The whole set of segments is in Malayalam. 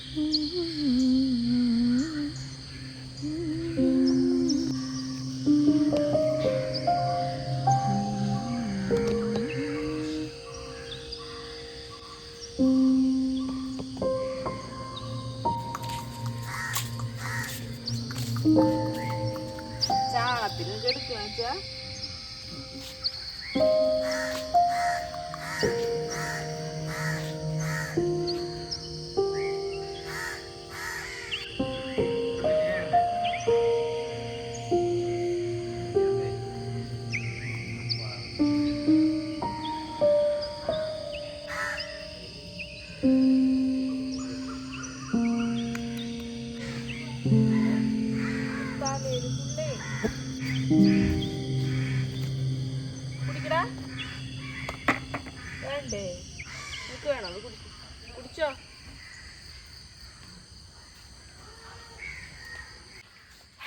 ചാണത്തിന് കെടുക്കുക വെച്ചാ കുടിക്കടാ വേണ്ടേ നിനക്ക് വേണോ അത് കുടിച്ചോ.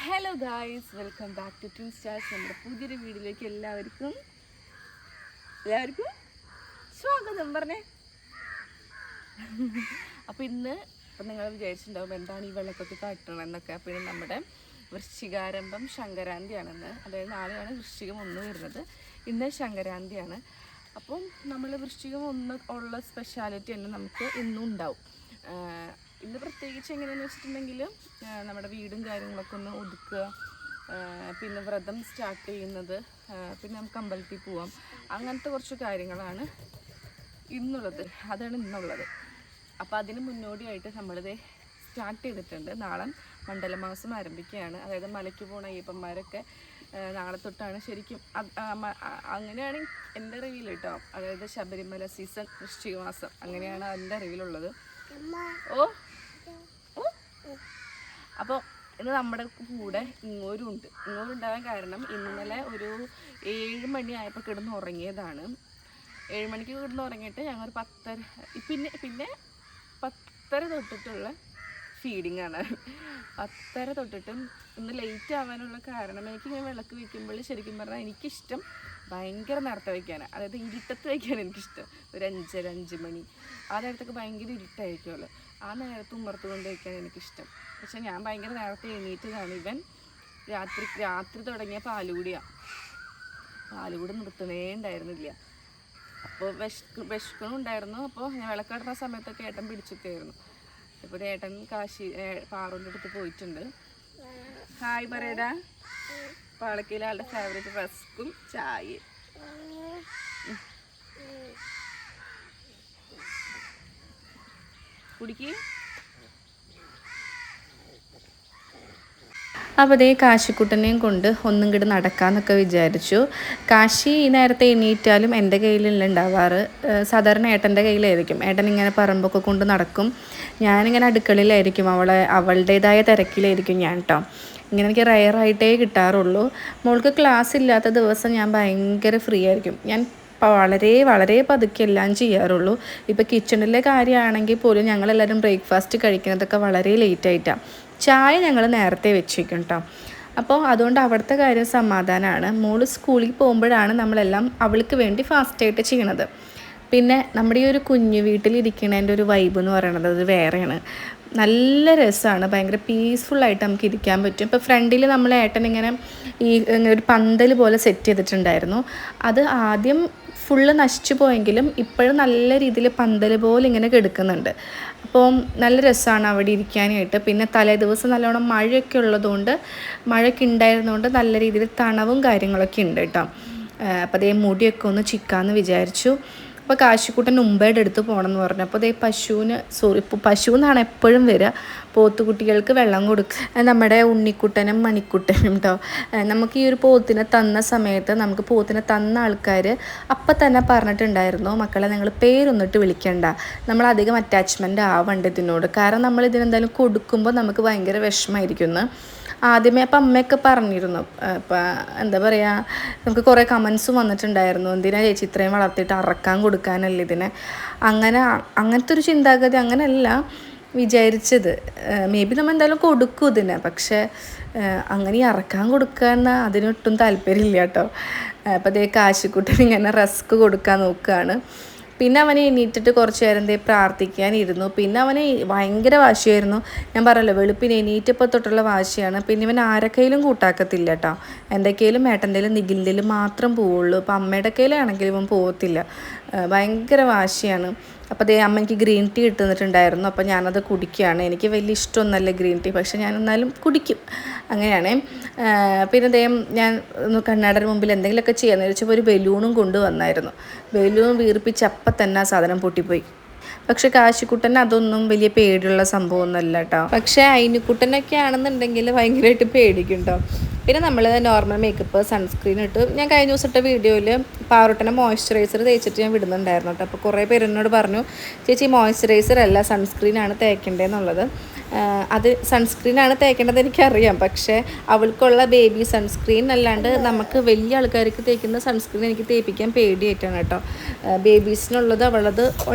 Hello guys, welcome back to twin stars. നമ്മുടെ പുതിയൊരു വീഡിയോയിലേക്ക് എല്ലാവർക്കും സ്വാഗതം പറഞ്ഞേ. അപ്പോൾ ഇപ്പം നിങ്ങൾ വിചാരിച്ചിട്ടുണ്ടാവും എന്താണ് ഈ വെള്ളക്കൊത്തി കാട്ടണം എന്നൊക്കെ. അപ്പോൾ ഇത് നമ്മുടെ വൃശ്ചികാരംഭം ശങ്കരാന്തിയാണെന്ന്, അതായത് നാളെയാണ് വൃശ്ചികം 1 വരുന്നത്, ഇന്ന് ശങ്കരാന്തിയാണ്. അപ്പം നമ്മൾ വൃശ്ചികം 1 ഉള്ള സ്പെഷ്യാലിറ്റി തന്നെ നമുക്ക് ഇന്നും ഉണ്ടാവും. ഇന്ന് പ്രത്യേകിച്ച് എങ്ങനെയാണെന്ന് വെച്ചിട്ടുണ്ടെങ്കിൽ നമ്മുടെ വീടും കാര്യങ്ങളൊക്കെ ഒന്ന് ഒതുക്കുക, പിന്നെ വ്രതം സ്റ്റാർട്ട് ചെയ്യുന്നത്, പിന്നെ നമുക്ക് അമ്പലത്തിൽ പോവാം, അങ്ങനത്തെ കുറച്ച് കാര്യങ്ങളാണ് ഇന്നുള്ളത്. അതാണ് ഇന്നുള്ളത്. അപ്പോൾ അതിന് മുന്നോടിയായിട്ട് നമ്മളിത് സ്റ്റാർട്ട് ചെയ്തിട്ടുണ്ട്. നാളെ മണ്ഡലമാസം ആരംഭിക്കുകയാണ്. അതായത് മലയ്ക്ക് പോണ അയ്യപ്പന്മാരൊക്കെ നാളെ തൊട്ടാണ് ശരിക്കും. അങ്ങനെയാണ് എൻ്റെ അറിവിൽ കേട്ടോ. അതായത് ശബരിമല സീസൺ വൃശ്ചിക മാസം അങ്ങനെയാണ് എൻ്റെ അറിവിലുള്ളത്. ഓ ഓ അപ്പോൾ ഇന്ന് നമ്മുടെ കൂടെ ഇങ്ങോരുണ്ട്. ഇങ്ങോരുണ്ടാകാൻ കാരണം ഇന്നലെ ഒരു 7 മണിയായപ്പോൾ കിടന്ന് ഉറങ്ങിയതാണ്. 7 മണിക്ക് കിടന്ന് ഉറങ്ങിയിട്ട് ഞങ്ങൾ 10:30 പിന്നെ 10:30 തൊട്ടിട്ടുള്ള ഫീഡിങ് ആണ്. 10:30 തൊട്ടിട്ടും ഇന്ന് ലേറ്റ് ആവാനുള്ള കാരണം എനിക്കിങ്ങനെ വിളക്ക് വയ്ക്കുമ്പോൾ ശരിക്കും പറഞ്ഞാൽ എനിക്കിഷ്ടം ഭയങ്കര നേരത്തെ വയ്ക്കാനാണ്. അതായത് ഇരുട്ടത്ത് വയ്ക്കാൻ എനിക്കിഷ്ടം. ഒരു 5 മണി ആ നേരത്തൊക്കെ ഭയങ്കര ഇരുട്ടായിരിക്കുമല്ലോ. ആ നേരത്ത് ഉമ്മർത്ത് കൊണ്ട് വയ്ക്കാൻ എനിക്കിഷ്ടം. പക്ഷെ ഞാൻ ഭയങ്കര നേരത്തെ എണീറ്റതാണ്. ഇവൻ രാത്രി തുടങ്ങിയ പാലുകൂടിയാണ്. പാലുകൂടി നിർത്തുന്നേ ഉണ്ടായിരുന്നില്ല. അപ്പോൾ വിശക്കണുണ്ടായിരുന്നു. അപ്പോൾ ഞാൻ വിളക്കാടുന്ന സമയത്തൊക്കെ ഏട്ടൻ പിടിച്ചൊക്കെയായിരുന്നു. ഇപ്പോൾ ഏട്ടൻ പാറുവിൻ്റെ അടുത്ത് പോയിട്ടുണ്ട്. ഹായ് പറയടാ. പാളക്കയിലെ ആളുടെ ഫേവറേറ്റ് റസ്കും ചായയും. കുടിക്ക്. അപ്പോൾ അതേ കാശിക്കുട്ടനെയും കൊണ്ട് ഒന്നും കൂടി നടക്കാമെന്നൊക്കെ വിചാരിച്ചു. കാശി ഈ നേരത്തെ എണീറ്റാലും എൻ്റെ കയ്യിലല്ല ഉണ്ടാവാറ്. സാധാരണ ഏട്ടൻ്റെ കയ്യിലായിരിക്കും. ഏട്ടൻ ഇങ്ങനെ പറമ്പൊക്കെ കൊണ്ട് നടക്കും, ഞാനിങ്ങനെ അടുക്കളയിലായിരിക്കും. അവളുടേതായ തിരക്കിലായിരിക്കും ഞാൻ കേട്ടോ. ഇങ്ങനെ എനിക്ക് റയറായിട്ടേ കിട്ടാറുള്ളൂ. മോൾക്ക് ക്ലാസ് ഇല്ലാത്ത ദിവസം ഞാൻ ഭയങ്കര ഫ്രീ ആയിരിക്കും. ഞാൻ വളരെ വളരെ പതുക്കെ എല്ലാം ചെയ്യാറുള്ളൂ. ഇപ്പോൾ കിച്ചണിലെ കാര്യമാണെങ്കിൽ പോലും ഞങ്ങളെല്ലാവരും ബ്രേക്ക്ഫാസ്റ്റ് കഴിക്കുന്നതൊക്കെ വളരെ ലേറ്റായിട്ടാണ്. ചായ ഞങ്ങൾ നേരത്തെ വെച്ചേക്കും കേട്ടോ. അപ്പോൾ അതുകൊണ്ട് അവിടുത്തെ കാര്യം സമാധാനമാണ്. മോള് സ്കൂളിൽ പോകുമ്പോഴാണ് നമ്മളെല്ലാം അവൾക്ക് വേണ്ടി ഫാസ്റ്റായിട്ട് ചെയ്യണത്. പിന്നെ നമ്മുടെ ഈ ഒരു കുഞ്ഞു വീട്ടിലിരിക്കണതിൻ്റെ ഒരു വൈബ് എന്ന് പറയുന്നത് അത് വേറെയാണ്. നല്ല രസമാണ്. ഭയങ്കര പീസ്ഫുള്ളായിട്ട് നമുക്ക് ഇരിക്കാൻ പറ്റും. ഇപ്പോൾ ഫ്രണ്ടിൽ നമ്മൾ ഏട്ടൻ ഇങ്ങനെ ഒരു പന്തൽ പോലെ സെറ്റ് ചെയ്തിട്ടുണ്ടായിരുന്നു. അത് ആദ്യം ഫുള്ള് നശിച്ചു പോയെങ്കിലും ഇപ്പോഴും നല്ല രീതിയിൽ പന്തൽ പോലെ ഇങ്ങനെ കിടക്കുന്നുണ്ട്. അപ്പോൾ നല്ല രസമാണ് അവിടെ ഇരിക്കാനായിട്ട്. പിന്നെ തലേ ദിവസം നല്ലോണം മഴയൊക്കെ ഉള്ളതുകൊണ്ട്, മഴയൊക്കെ ഉണ്ടായിരുന്നതുകൊണ്ട് നല്ല രീതിയിൽ തണവും കാര്യങ്ങളൊക്കെ ഉണ്ട് കേട്ടോ. അപ്പോൾ അതേ മുടിയൊക്കെ ഒന്ന് ചിക്കാമെന്ന് വിചാരിച്ചു. അപ്പോൾ കാശിക്കുട്ടൻ ഉമ്പയുടെ അടുത്ത് പോകണമെന്ന് പറഞ്ഞു. അപ്പോൾ അതേ പശു എന്നാണ് എപ്പോഴും വരിക. പോത്തുകുട്ടികൾക്ക് വെള്ളം കൊടുക്കുക നമ്മുടെ ഉണ്ണിക്കുട്ടനും മണിക്കുട്ടനും കേട്ടോ. നമുക്ക് ഈ ഒരു പോത്തിനെ തന്ന സമയത്ത് നമുക്ക് പോത്തിനെ തന്ന ആൾക്കാർ അപ്പം തന്നെ പറഞ്ഞിട്ടുണ്ടായിരുന്നു, മക്കളെ നിങ്ങൾ പേരൊന്നിട്ട് വിളിക്കണ്ട, നമ്മളധികം അറ്റാച്ച്മെൻ്റ് ആവണ്ട ഇതിനോട്. കാരണം നമ്മൾ ഇതിനെന്തായാലും കൊടുക്കുമ്പോൾ നമുക്ക് ഭയങ്കര വിഷമമായിരിക്കുന്നു. ആദ്യമേ അപ്പം അമ്മയൊക്കെ പറഞ്ഞിരുന്നു. ഇപ്പം എന്താ പറയുക, നമുക്ക് കുറേ കമൻസും വന്നിട്ടുണ്ടായിരുന്നു, എന്തിനാ ചേച്ചി ഇത്രയും വളർത്തിയിട്ട് അറക്കാൻ കൊടുക്കാനല്ല ഇതിനെ. അങ്ങനത്തെ ഒരു ചിന്താഗതി അങ്ങനെയല്ല വിചാരിച്ചത്. മേ ബി നമ്മൾ എന്തായാലും കൊടുക്കും ഇതിനെ. പക്ഷേ അങ്ങനെ ഇറക്കാൻ കൊടുക്കാൻ അതിനൊട്ടും താല്പര്യമില്ല കേട്ടോ. അപ്പോൾ അതേ കാശിക്കുട്ടൻ ഇങ്ങനെ റസ്ക് കൊടുക്കാൻ നോക്കുകയാണ്. പിന്നെ അവനെ എണീറ്റിട്ട് കുറച്ച് നേരം പ്രാർത്ഥിക്കാനിരുന്നു. പിന്നെ അവന് ഭയങ്കര വാശിയായിരുന്നു. ഞാൻ പറയല്ലോ വെളുപ്പിന് എണീറ്റപ്പോൾ തൊട്ടുള്ള വാശിയാണ്. പിന്നെ ഇവൻ ആരൊക്കെയിലും കൂട്ടാക്കത്തില്ല കേട്ടോ. എൻ്റെ കയ്യിലും ഏട്ടൻ്റെയിലും നിഖിലിൻ്റെയിലും മാത്രം പോവുള്ളൂ. അപ്പോൾ അമ്മയുടെ കയ്യിലാണെങ്കിലും ഇവൻ പോകത്തില്ല. ഭയങ്കര വാശിയാണ്. അപ്പോൾ അതേ അമ്മയ്ക്ക് ഗ്രീൻ ടീ ഇട്ടുന്നിട്ടുണ്ടായിരുന്നു. അപ്പോൾ ഞാനത് കുടിക്കുകയാണ്. എനിക്ക് വലിയ ഇഷ്ടമൊന്നുമല്ല ഗ്രീൻ ടീ, പക്ഷേ ഞാൻ എന്നാലും കുടിക്കും. അങ്ങനെയാണ്. പിന്നെ അദ്ദേഹം ഞാൻ കണ്ണാടിന് മുമ്പിൽ എന്തെങ്കിലുമൊക്കെ ചെയ്യാമെന്ന് വെച്ചപ്പോൾ ഒരു ബലൂണും കൊണ്ടുവന്നായിരുന്നു. ബലൂൺ വീർപ്പിച്ച് അപ്പം തന്നെ ആ സാധനം പൊട്ടിപ്പോയി. പക്ഷെ കാശിക്കുട്ടൻ അതൊന്നും വലിയ പേടിയുള്ള സംഭവമൊന്നുമല്ല കേട്ടോ. പക്ഷേ അയിനുക്കുട്ടനൊക്കെ ആണെന്നുണ്ടെങ്കിൽ ഭയങ്കരമായിട്ട് പേടിക്കും കേട്ടോ. പിന്നെ നമ്മൾ നോർമൽ മേക്കപ്പ് സൺസ്ക്രീൻ ഇട്ട് ഞാൻ കഴിഞ്ഞ ദിവസം ഇട്ട വീഡിയോയിൽ പാറുട്ടനെ മോയ്സ്ചറൈസർ തേച്ചിട്ട് ഞാൻ വിടുന്നുണ്ടായിരുന്നു കേട്ടോ. അപ്പോൾ കുറേ പേര് എന്നോട് പറഞ്ഞു ചേച്ചി മോയ്സ്ചറൈസർ അല്ല സൺസ്ക്രീനാണ് തേക്കേണ്ടതെന്നുള്ളത്. അത് സൺസ്ക്രീനാണ് തേക്കേണ്ടത് എനിക്കറിയാം. പക്ഷേ അവൾക്കുള്ള ബേബി സൺസ്ക്രീൻ അല്ലാണ്ട് നമുക്ക് വലിയ ആൾക്കാർക്ക് തേക്കുന്ന സൺസ്ക്രീൻ എനിക്ക് തേപ്പിക്കാൻ പേടിയായിട്ടാണ് കേട്ടോ. ബേബീസിനുള്ളത് അവളത്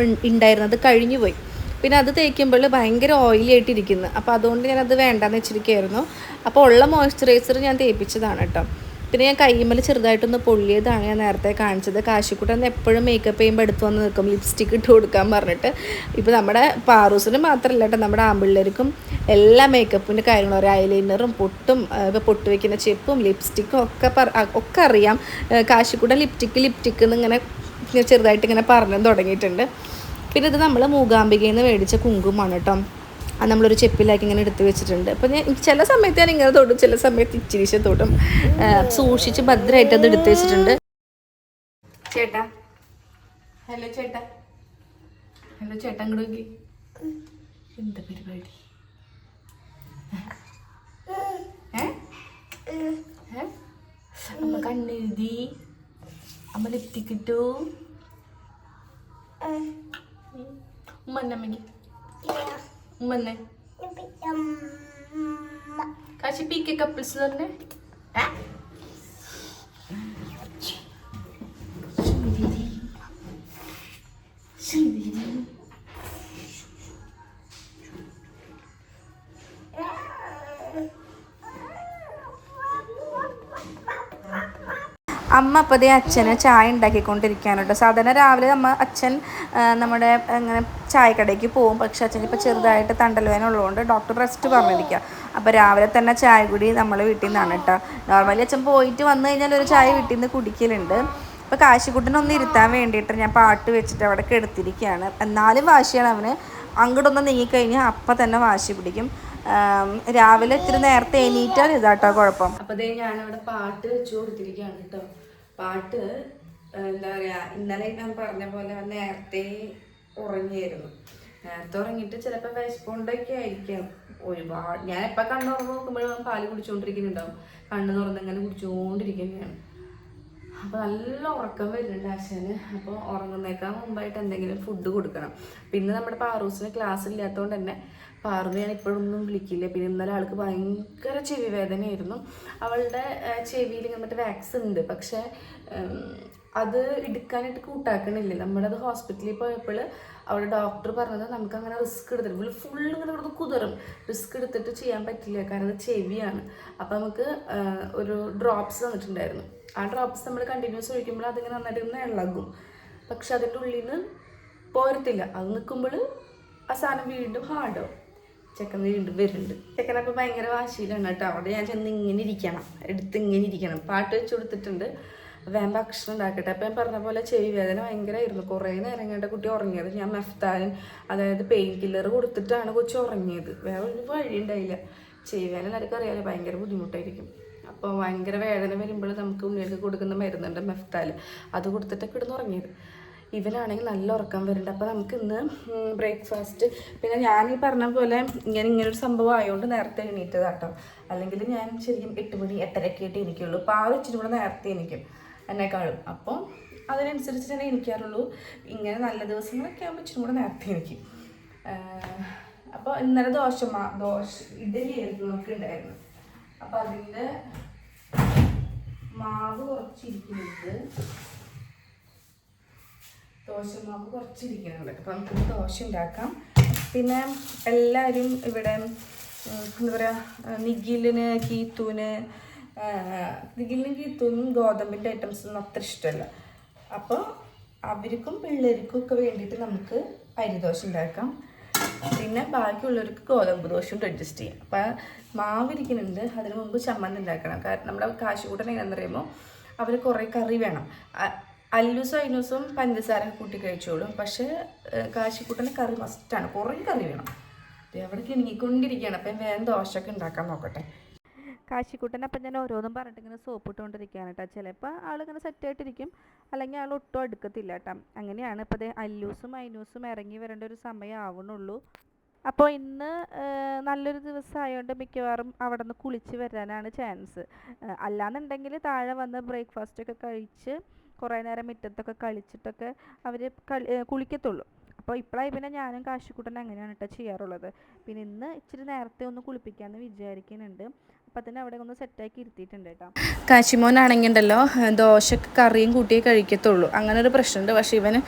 ഉണ്ടായിരുന്നത് കഴിഞ്ഞു പോയി. പിന്നെ അത് തേക്കുമ്പോൾ ഭയങ്കര ഓയിലി ആയിട്ടിരിക്കുന്നു. അപ്പോൾ അതുകൊണ്ട് ഞാനത് വേണ്ടാന്ന് വെച്ചിരിക്കുകയായിരുന്നു. അപ്പോൾ ഉള്ള മോയ്സ്ചറൈസർ ഞാൻ തേപ്പിച്ചതാണ് കേട്ടോ. പിന്നെ ഞാൻ കയ്യുമ്മൽ ചെറുതായിട്ടൊന്ന് പൊള്ളിയതാണ് ഞാൻ നേരത്തെ കാണിച്ചത്. കാശിക്കുട്ടൻ എപ്പോഴും മേക്കപ്പ് ചെയ്യുമ്പോൾ എടുത്ത് വന്ന് നിൽക്കും ലിപ്സ്റ്റിക്ക് ഇട്ട് കൊടുക്കാൻ പറഞ്ഞിട്ട്. ഇപ്പോൾ നമ്മുടെ പാറൂസിന് മാത്രമല്ല കേട്ടോ, നമ്മുടെ ആമ്പിള്ളേർക്കും എല്ലാ മേക്കപ്പിൻ്റെ കാര്യങ്ങളും ഒരു ഐലൈനറും പൊട്ടും ഇപ്പോൾ പൊട്ട് വയ്ക്കുന്ന ചെപ്പും ലിപ്സ്റ്റിക്കും ഒക്കെ അറിയാം. കാശിക്കുട്ടൻ ലിപ്റ്റിക്ക് എന്നിങ്ങനെ ചെറുതായിട്ട് ഇങ്ങനെ പറഞ്ഞു തുടങ്ങിയിട്ടുണ്ട്. പിന്നെ ഇത് നമ്മൾ മൂകാംബികയിൽ നിന്ന് മേടിച്ച കുങ്കുമമാണ് കേട്ടോ. അത് നമ്മളൊരു ചെപ്പിലാക്കി ഇങ്ങനെ എടുത്ത് വെച്ചിട്ടുണ്ട്. അപ്പോൾ ഞാൻ ചില സമയത്ത് ഞാൻ ഇങ്ങനെ തൊടും, ചില സമയത്ത് ഇച്ചിരിശ തൊടും. സൂക്ഷിച്ച് ഭദ്രമായിട്ട് അത് എടുത്ത് വെച്ചിട്ടുണ്ട്. ചേട്ടാ ഹലോ ചേട്ടാ, ഹലോ ചേട്ടാ അങ്ങോട്ട് നോക്കി. എന്താ പരിപാടി? അമ്മ കണ്ണെഴുതി, അമ്മ ലിപ്റ്റിക്ക് ഇട്ടു. ഉമ്മന്നമ്മക്ക് ഉമ്മന്നെ കാശി പി കെ കപ്പിൾസ് തന്നെ. അമ്മ അപ്പോൾ അതേ അച്ഛന് ചായ ഉണ്ടാക്കിക്കൊണ്ടിരിക്കുകയാണ് കേട്ടോ. സാധാരണ രാവിലെ അച്ഛൻ നമ്മുടെ ഇങ്ങനെ ചായക്കടയ്ക്ക് പോകും. പക്ഷെ അച്ഛൻ ഇപ്പോൾ ചെറുതായിട്ട് തണ്ടൽവേന ഉള്ളതുകൊണ്ട് ഡോക്ടർ റെസ്റ്റ് പറഞ്ഞിരിക്കുക. അപ്പോൾ രാവിലെ തന്നെ ചായ കുടി നമ്മൾ വീട്ടിൽ നിന്നാണ് കേട്ടോ. നോർമലി അച്ഛൻ പോയിട്ട് വന്നു കഴിഞ്ഞാൽ ഒരു ചായ വീട്ടിൽ നിന്ന് കുടിക്കലുണ്ട്. അപ്പോൾ കാശിക്കുട്ടനൊന്ന് ഇരുത്താൻ വേണ്ടിയിട്ട് ഞാൻ പാട്ട് വെച്ചിട്ട് അവിടെ കിടത്തിരിക്കുകയാണ്. എന്നാലും വാശിയാണ് അവന്. അങ്ങോട്ടൊന്ന് നീങ്ങിക്കഴിഞ്ഞാൽ അപ്പം തന്നെ വാശി പിടിക്കും. രാവിലെ ഇത്തിരി നേരത്തെ എണീറ്റാൽ ഇതാട്ടോ കുഴപ്പം. അപ്പോൾ അതേ ഞാനവിടെ പാട്ട് വെച്ചു കൊടുത്തിരിക്കുകയാണ് കേട്ടോ. പാട്ട് എന്താ പറയുക, ഇന്നലെ ഞാൻ പറഞ്ഞ പോലെ നേരത്തെ ഉറങ്ങിയായിരുന്നു. നേരത്തെ ഉറങ്ങിയിട്ട് ചിലപ്പോൾ വിശപ്പുണ്ടൊക്കെ ആയിരിക്കാം. ഒരുപാട് ഞാൻ എപ്പോൾ കണ്ണു തുറന്ന് നോക്കുമ്പോഴും പാല് കുടിച്ചുകൊണ്ടിരിക്കുന്നുണ്ടാവും. കണ്ണ് തുറന്നിങ്ങനെ കുടിച്ചുകൊണ്ടിരിക്കുന്നതാണ്. അപ്പോൾ നല്ല ഉറക്കം വരുന്നുണ്ട് ആശാന്. അപ്പോൾ ഉറങ്ങുന്നേക്കാൾ മുമ്പായിട്ട് എന്തെങ്കിലും ഫുഡ് കൊടുക്കണം. പിന്നെ നമ്മുടെ പാറൂസിന് ക്ലാസ് ഇല്ലാത്തതുകൊണ്ട് തന്നെ പാറുന്ന് ഞാൻ ഇപ്പോഴൊന്നും വിളിക്കില്ല. പിന്നെ ഇന്നലെ ആൾക്ക് ഭയങ്കര ചെവി വേദനയായിരുന്നു. അവളുടെ ചെവിയിൽ ഇങ്ങനെ മറ്റേ വാക്സ് ഉണ്ട്, പക്ഷേ അത് എടുക്കാനായിട്ട് കൂട്ടാക്കണില്ല. നമ്മളത് ഹോസ്പിറ്റലിൽ പോയപ്പോൾ അവിടെ ഡോക്ടർ പറഞ്ഞത് നമുക്ക് അങ്ങനെ റിസ്ക് എടുത്തിട്ട് ഫുള്ള് ഇങ്ങനെ ഇവിടുന്ന് കുതിരും. റിസ്ക് എടുത്തിട്ട് ചെയ്യാൻ പറ്റില്ല, കാരണം അത് ചെവിയാണ്. അപ്പോൾ നമുക്ക് ഒരു ഡ്രോപ്സ് തന്നിട്ടുണ്ടായിരുന്നു. ആ ഡ്രോപ്സ് നമ്മൾ കണ്ടിന്യൂസ് ഒഴിക്കുമ്പോൾ അതിങ്ങനെ നന്നായിട്ട് ഇങ്ങനെ ഇളകും. പക്ഷെ അതിൻ്റെ ഉള്ളിൽ നിന്ന് പോരത്തില്ല. അത് നിൽക്കുമ്പോൾ ആ സാധനം വീണ്ടും ഹാർഡാവും. ചെക്കൻ വീണ്ടും വരുന്നുണ്ട്. ചെക്കനപ്പോൾ ഭയങ്കര വാശിയിലാണ് കേട്ടോ. അവിടെ ഞാൻ ചെന്ന് ഇങ്ങനെ ഇരിക്കണം, എടുത്ത് ഇങ്ങനെ ഇരിക്കണം. പാട്ട് വെച്ച് കൊടുത്തിട്ടുണ്ട്. വേഗം ഭക്ഷണം ഉണ്ടാക്കട്ടെ. അപ്പം ഞാൻ പറഞ്ഞ പോലെ ചെവി വേദന ഭയങ്കരമായിരുന്നു. കുറേ നേരം കണ്ട കുട്ടി ഉറങ്ങിയത്. ഞാൻ മെഫ്താലിൻ, അതായത് പെയിൻ കില്ലർ കൊടുത്തിട്ടാണ് കൊച്ചു ഉറങ്ങിയത്. വേറെ ഒരു വഴി ഉണ്ടായില്ല. ചെവി വേദന എല്ലാവർക്കും അറിയാമല്ലോ, ഭയങ്കര ബുദ്ധിമുട്ടായിരിക്കും. അപ്പോൾ ഭയങ്കര വേദന വരുമ്പോൾ നമുക്ക് ഉണ്ണികൾക്ക് കൊടുക്കുന്ന മരുന്നുണ്ട് മെഫ്താൽ, അത് കൊടുത്തിട്ടൊക്കെ കിടന്ന് ഉറങ്ങിയത്. ഇവനാണെങ്കിൽ നല്ല ഉറക്കം വരുന്നുണ്ട്. അപ്പോൾ നമുക്ക് ഇന്ന് ബ്രേക്ക്ഫാസ്റ്റ്, പിന്നെ ഞാൻ ഈ പറഞ്ഞ പോലെ ഇങ്ങനൊരു സംഭവം ആയതുകൊണ്ട് നേരത്തെ എണീറ്റതാട്ടോ. അല്ലെങ്കിൽ ഞാൻ ശരിക്കും 8 മണി 8:30 ആയിട്ട് എണീക്കുള്ളൂ. പാൽ ഇച്ചിരി കൂടെ നേരത്തെ എണീക്കും എന്നെക്കാളും. അപ്പോൾ അതിനനുസരിച്ച് തന്നെ എണീക്കാറുള്ളൂ. ഇങ്ങനെ നല്ല ദിവസങ്ങളൊക്കെ ആകുമ്പോൾ ഇച്ചിരി കൂടെ നേരത്തെ എണീക്കും. അപ്പോൾ ഇന്നലെ ഇഡലി ആയിരുന്നു നമുക്ക് ഉണ്ടായിരുന്നു. അപ്പോൾ അതിൻ്റെ മാവ് കുറച്ചിരിക്കുന്നുണ്ട്, ദോശമാവ് കുറച്ചിരിക്കുന്നുണ്ട്. അപ്പോൾ നമുക്ക് ദോശ ഉണ്ടാക്കാം. പിന്നെ എല്ലാവരും ഇവിടെ എന്താ പറയുക, നിഖിലിനും കീത്തൂനും ഗോതമ്പിൻ്റെ ഐറ്റംസ് ഒന്നും അത്ര ഇഷ്ടമല്ല. അപ്പോൾ അവർക്കും പിള്ളേർക്കും ഒക്കെ വേണ്ടിയിട്ട് നമുക്ക് അരിദോശ ഉണ്ടാക്കാം. പിന്നെ ബാക്കിയുള്ളവർക്ക് ഗോതമ്പ് ദോശ കൊണ്ട് അഡ്ജസ്റ്റ് ചെയ്യാം. അപ്പം മാവിരിക്കുന്നുണ്ട്, അതിന് മുമ്പ് ചമ്മന്തി ഉണ്ടാക്കണം. കാരണം നമ്മുടെ കാശിക്കൂട്ടൻ എങ്ങനെയാണെന്ന് പറയുമ്പോൾ അവർ കുറേ കറി വേണം. അല്ലൂസും അയിനൂസും പഞ്ചസാര കൂട്ടി കഴിച്ചോളും. പക്ഷേ കാശിക്കൂട്ടന് കറി മസ്റ്റാണ്, കുറേ കറി വേണം. അവിടെ കിണങ്ങിക്കൊണ്ടിരിക്കുകയാണ്. അപ്പം വേഗം ദോശയൊക്കെ ഉണ്ടാക്കാൻ നോക്കട്ടെ. കാശിക്കുട്ടൻ അപ്പം ഞാൻ ഓരോന്നും പറഞ്ഞിട്ട് ഇങ്ങനെ സോപ്പ് ഇട്ടുകൊണ്ടിരിക്കുകയാണ് കേട്ടോ. ചിലപ്പോൾ ആളിങ്ങനെ സെറ്റായിട്ടിരിക്കും, അല്ലെങ്കിൽ ആൾ ഒട്ടും അടുക്കത്തില്ല കേട്ടോ. അങ്ങനെയാണ്. ഇപ്പോൾ അതേ അല്ലൂസും അയിനൂസും ഇറങ്ങി വരേണ്ട ഒരു സമയം ആവുന്നുള്ളൂ. അപ്പോൾ ഇന്ന് നല്ലൊരു ദിവസമായതുകൊണ്ട് മിക്കവാറും അവിടെ നിന്ന് കുളിച്ച് വരാനാണ് ചാൻസ്. അല്ലാന്നുണ്ടെങ്കിൽ താഴെ വന്ന് ബ്രേക്ക്ഫാസ്റ്റൊക്കെ കഴിച്ച് കുറേ നേരം മുറ്റത്തൊക്കെ കളിച്ചിട്ടൊക്കെ അവർ കുളിക്കത്തുള്ളൂ. അപ്പോൾ ഇപ്പോഴായി പിന്നെ ഞാനും കാശിക്കുട്ടനും അങ്ങനെയാണ് കേട്ടോ ചെയ്യാറുള്ളത്. പിന്നെ ഇന്ന് ഇച്ചിരി നേരത്തെ ഒന്ന് കുളിപ്പിക്കാമെന്ന് വിചാരിക്കുന്നുണ്ട്. അപ്പം തന്നെ അവിടെ ഒന്ന് സെറ്റാക്കി ഇരുത്തിയിട്ടുണ്ട് കേട്ടോ. കാശിമോനാണെങ്കിൽ ഉണ്ടല്ലോ ദോശക്ക് കറിയും കൂട്ടിയേ കഴിക്കത്തുള്ളൂ. അങ്ങനെ ഒരു പ്രശ്നമുണ്ട്. പക്ഷേ ഇവന്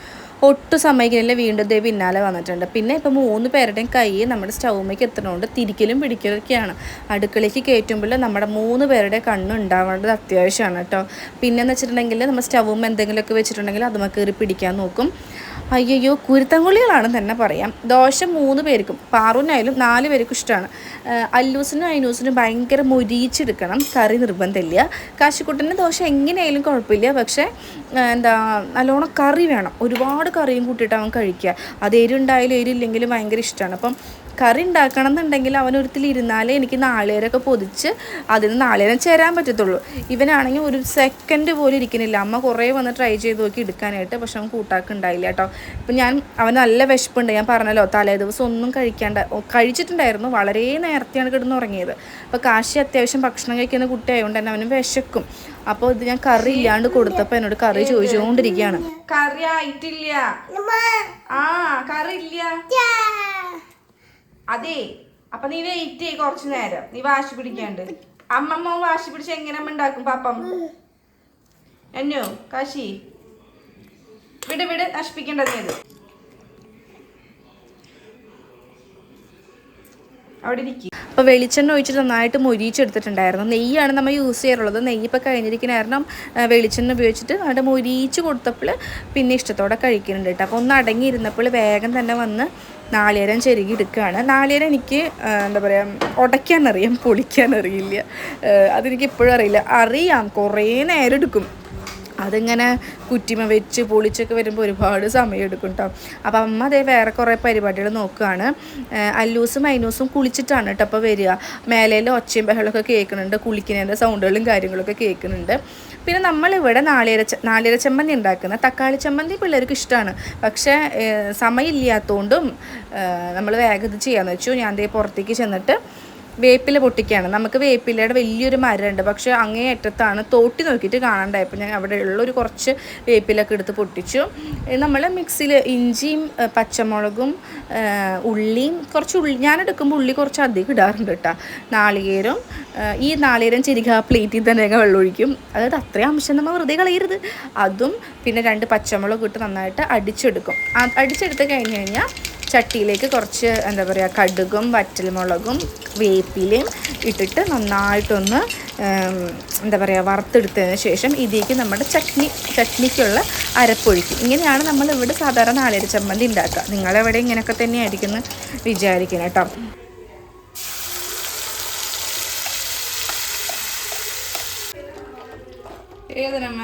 ഒട്ടും സമ്മതിക്കുന്നില്ല. വീണ്ടും ദേ പിന്നാലെ വന്നിട്ടുണ്ട്. പിന്നെ ഇപ്പം 3 പേരുടെയും കൈ നമ്മുടെ സ്റ്റൗമ്മേക്ക് എത്തണോണ്ട് തിരിക്കലും പിടിക്കലൊക്കെയാണ്. അടുക്കളയ്ക്ക് കയറ്റുമ്പോൾ നമ്മുടെ 3 പേരുടെ കണ്ണുണ്ടാവേണ്ടത് അത്യാവശ്യമാണ് കേട്ടോ. പിന്നെയെന്ന് വെച്ചിട്ടുണ്ടെങ്കിൽ നമ്മൾ സ്റ്റൗമ്മ എന്തെങ്കിലുമൊക്കെ വെച്ചിട്ടുണ്ടെങ്കിൽ അതുമ്മ കയറി പിടിക്കാൻ നോക്കും. അയ്യോ കുരുത്തങ്കുളികളാണ് തന്നെ പറയാം. ദോശ 3 പേർക്കും, പാറുവിനായാലും 4 പേർക്കും ഇഷ്ടമാണ്. അല്ലൂസിനും അയിനൂസിനും ഭയങ്കര മൊരിച്ചെടുക്കണം, കറി നിർബന്ധമില്ല. കാശിക്കുട്ടൻ്റെ ദോശ എങ്ങനെയായാലും കുഴപ്പമില്ല, പക്ഷേ നല്ലോണം കറി വേണം. ഒരുപാട് കറിയും കൂട്ടിയിട്ട് അവൻ കഴിക്കുക. അത് എരിവുണ്ടായാലും എരിവില്ലെങ്കിലും ഭയങ്കര ഇഷ്ടമാണ്. അപ്പം കറി ഉണ്ടാക്കണം എന്നുണ്ടെങ്കിൽ അവനൊരുത്തിലിരുന്നാലേ എനിക്ക് നാളികേരമൊക്കെ പൊതിച്ച് അതിന് നാളികേരം ചേരാൻ പറ്റത്തുള്ളൂ. ഇവനാണെങ്കിൽ ഒരു സെക്കൻഡ് പോലും ഇരിക്കുന്നില്ല. അമ്മ കുറേ വന്ന് ട്രൈ ചെയ്ത് നോക്കി എടുക്കാനായിട്ട്, പക്ഷെ അവൻ കൂട്ടാക്കുണ്ടായില്ല കേട്ടോ. ഇപ്പം അവൻ നല്ല വിശപ്പുണ്ട്. ഞാൻ പറഞ്ഞല്ലോ തലേ ദിവസം ഒന്നും കഴിച്ചിട്ടുണ്ടായിരുന്നു. വളരെ നേരത്തെയാണ് കിടന്നുറങ്ങിയത്. അപ്പോൾ കാശി അത്യാവശ്യം ഭക്ഷണം കഴിക്കുന്ന കുട്ടി ആയതുകൊണ്ട് തന്നെ അവന് വിശക്കും. അപ്പോൾ ഇത് ഞാൻ കറി ഇല്ലാണ്ട് കൊടുത്തപ്പോൾ എന്നോട് കറി ചോദിച്ചുകൊണ്ടിരിക്കുകയാണ്. കറി ആയിട്ടില്ല, കറി ഇല്ല. അതെ, അപ്പൊ നീ വെയിറ്റ് ചെയ്യ് കുറച്ചു നേരം. നീ വാശി പിടിക്കാണ്ട്. അമ്മമ്മ വാശി പിടിച്ച് എങ്ങനെ അമ്മ ഉണ്ടാക്കും പാപ്പം? എന്നോ കാശി വിട് നശിപ്പിക്കേണ്ടത് നീ. അവിടെ ഇരിക്കും. അപ്പോൾ വെളിച്ചെണ്ണ ഒഴിച്ചിട്ട് നന്നായിട്ട് മൊരിച്ചെടുത്തിട്ടുണ്ടായിരുന്നു. നെയ്യാണ് നമ്മൾ യൂസ് ചെയ്യാറുള്ളത്. നെയ്യ് ഇപ്പോൾ കഴിഞ്ഞിരിക്കുന്ന കാരണം വെളിച്ചെണ്ണ ഉപയോഗിച്ചിട്ട് അവിടെ മൊരിച്ച് കൊടുത്തപ്പോൾ പിന്നെ ഇഷ്ടത്തോടെ കഴിക്കുന്നുണ്ട് കേട്ടോ. അപ്പോൾ ഒന്ന് അടങ്ങിയിരുന്നപ്പോൾ വേഗം തന്നെ വന്ന് നാളികേരം ചെരുകി എടുക്കുകയാണ്. നാളികേരം എനിക്ക് എന്താ പറയുക, ഉടയ്ക്കാനറിയാം, പൊളിക്കാനറിയില്ല. അതെനിക്ക് ഇപ്പോഴും അറിയാം കുറേ നേരം എടുക്കും. അതിങ്ങനെ കുറ്റിമ വെച്ച് പൊളിച്ചൊക്കെ വരുമ്പോൾ ഒരുപാട് സമയം എടുക്കും കേട്ടോ. അപ്പം അമ്മ അതേ വേറെ കുറേ പരിപാടികൾ നോക്കുകയാണ്. അല്ലൂസും അയിനൂസും കുളിച്ചിട്ടാണ് കേട്ടോ അപ്പോൾ വരിക. മേലയിൽ ഒച്ചയും ബഹളമൊക്കെ കേൾക്കുന്നുണ്ട്, കുളിക്കുന്നതിൻ്റെ സൗണ്ടുകളും കാര്യങ്ങളൊക്കെ കേൾക്കുന്നുണ്ട്. പിന്നെ നമ്മളിവിടെ നാളികേര ചമ്മന്തി ഉണ്ടാക്കുന്ന തക്കാളി ചമ്മന്തി പിള്ളേർക്ക് ഇഷ്ടമാണ്. പക്ഷേ സമയമില്ലാത്തതുകൊണ്ടും നമ്മൾ വേഗം ഇത് ചെയ്യാമെന്ന് വെച്ചു. ഞാൻ ദേ പുറത്തേക്ക് ചെന്നിട്ട് വേപ്പില പൊട്ടിക്കുകയാണ്. നമുക്ക് വേപ്പിലയുടെ വലിയൊരു മരമുണ്ട്, പക്ഷേ അങ്ങേ അറ്റത്താണ്. തോട്ടി നോക്കിയിട്ട് കാണണ്ടായപ്പോൾ ഞാൻ അവിടെ ഉള്ളൊരു കുറച്ച് വേപ്പിലൊക്കെ എടുത്ത് പൊട്ടിച്ചു. നമ്മൾ മിക്സിയിൽ ഇഞ്ചിയും പച്ചമുളകും ഉള്ളിയും ഞാൻ എടുക്കുമ്പോൾ ഉള്ളി കുറച്ച് അധികം ഇടാറുണ്ട് കേട്ടോ. നാളികേരം നാളികേരം ചെരിക പ്ലേറ്റിൽ തന്നെ വെള്ളമൊഴിക്കും. അതായത് അത്രയും അംശം നമ്മൾ വെറുതെ കളയരുത്. അതും പിന്നെ 2 പച്ചമുളക് ഇട്ട് നന്നായിട്ട് അടിച്ചെടുക്കും. അടിച്ചെടുത്ത് കഴിഞ്ഞ് കഴിഞ്ഞാൽ ചട്ടിയിലേക്ക് കുറച്ച് എന്താ പറയുക കടുകും വറ്റൽമുളകും വേപ്പിലയും ഇട്ടിട്ട് നന്നായിട്ടൊന്ന് എന്താ പറയുക വറുത്തെടുത്തതിന് ശേഷം ഇതിലേക്ക് നമ്മുടെ ചട്നിക്കുള്ള അരപ്പൊഴിക്കും. ഇങ്ങനെയാണ് നമ്മളിവിടെ സാധാരണ നാളികേര ചമ്മന്തി ഉണ്ടാക്കുക. നിങ്ങളെവിടെ ഇങ്ങനെയൊക്കെ തന്നെയായിരിക്കും എന്ന് വിചാരിക്കണം കേട്ടോ. ഏതിനമ്മ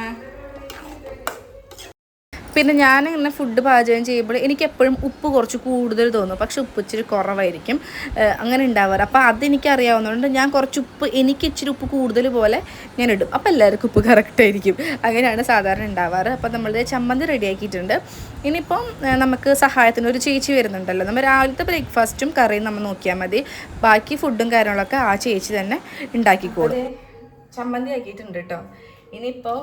പിന്നെ ഞാനിങ്ങനെ ഫുഡ് പാചകം ചെയ്യുമ്പോൾ എനിക്കെപ്പോഴും ഉപ്പ് കുറച്ച് കൂടുതൽ തോന്നും, പക്ഷെ ഉപ്പ് ഇച്ചിരി കുറവായിരിക്കും അങ്ങനെ ഉണ്ടാവാറ്. അപ്പോൾ അതെനിക്കറിയാവുന്നതുകൊണ്ട് ഞാൻ കുറച്ച് എനിക്ക് ഇച്ചിരി ഉപ്പ് കൂടുതൽ പോലെ ഞാൻ ഇടും. അപ്പോൾ എല്ലാവർക്കും ഉപ്പ് കറക്റ്റായിരിക്കും. അങ്ങനെയാണ് സാധാരണ ഉണ്ടാവാറ്. അപ്പോൾ നമ്മളിത് ചമ്മന്തി റെഡിയാക്കിയിട്ടുണ്ട്. ഇനിയിപ്പം നമുക്ക് സഹായത്തിന് ഒരു ചേച്ചി വരുന്നുണ്ടല്ലോ. നമ്മൾ രാവിലത്തെ ബ്രേക്ക്ഫാസ്റ്റും കറിയും നമ്മൾ നോക്കിയാൽ മതി. ബാക്കി ഫുഡും കാര്യങ്ങളൊക്കെ ആ ചേച്ചി തന്നെ ഉണ്ടാക്കിക്കോളും. ചമ്മന്തി ആക്കിയിട്ടുണ്ട് കേട്ടോ. ഇനിയിപ്പോൾ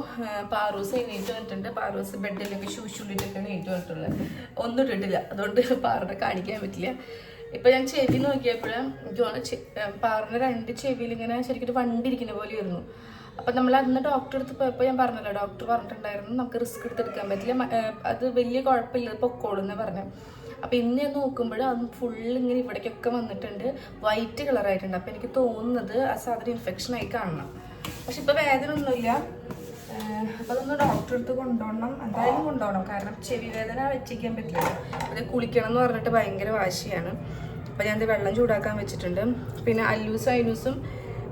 പാറൂസ് എണീറ്റ് വന്നിട്ടുണ്ട്. പാറൂസ് ബെഡിലൊക്കെ ശൂശുള്ളിട്ടൊക്കെയാണ് എണീറ്റ് വന്നിട്ടുള്ളത്. ഒന്നും ഇട്ടിട്ടില്ല, അതുകൊണ്ട് പാറിനെ കാണിക്കാൻ പറ്റില്ല. ഇപ്പം ഞാൻ ചെവി നോക്കിയപ്പോഴും എനിക്ക് പാറിന് 2 ചെവിയിൽ ഇങ്ങനെ ശരിക്കും വണ്ടിരിക്കുന്ന പോലെ ആയിരുന്നു. അപ്പം നമ്മൾ അന്ന് ഡോക്ടറെ അടുത്ത് പോയപ്പോൾ ഞാൻ പറഞ്ഞല്ലോ, ഡോക്ടർ പറഞ്ഞിട്ടുണ്ടായിരുന്നു നമുക്ക് റിസ്ക് എടുത്തെടുക്കാൻ പറ്റില്ല, അത് വലിയ കുഴപ്പമില്ല, പൊക്കോളൂന്ന് പറഞ്ഞു. അപ്പോൾ ഇന്ന് ഞാൻ നോക്കുമ്പോൾ അത് ഫുള്ള് ഇങ്ങനെ ഇവിടേക്കൊക്കെ വന്നിട്ടുണ്ട്, വൈറ്റ് കളറായിട്ടുണ്ട്. അപ്പോൾ എനിക്ക് തോന്നുന്നത് ആ സാധനം ഇൻഫെക്ഷനായി കാണണം. പക്ഷെ ഇപ്പോൾ വേദന ഒന്നുമില്ല. അപ്പോൾ അതൊന്ന് ഡോക്ടറെ അടുത്ത് കൊണ്ടുപോകണം, എന്തായാലും കൊണ്ടുപോകണം. കാരണം ചെവി വേദന വെച്ചിരിക്കാൻ പറ്റില്ല. അത് കുളിക്കണം എന്ന് പറഞ്ഞിട്ട് ഭയങ്കര വാശിയാണ്. അപ്പോൾ ഞാനത് വെള്ളം ചൂടാക്കാൻ വെച്ചിട്ടുണ്ട്. പിന്നെ അല്ലൂസും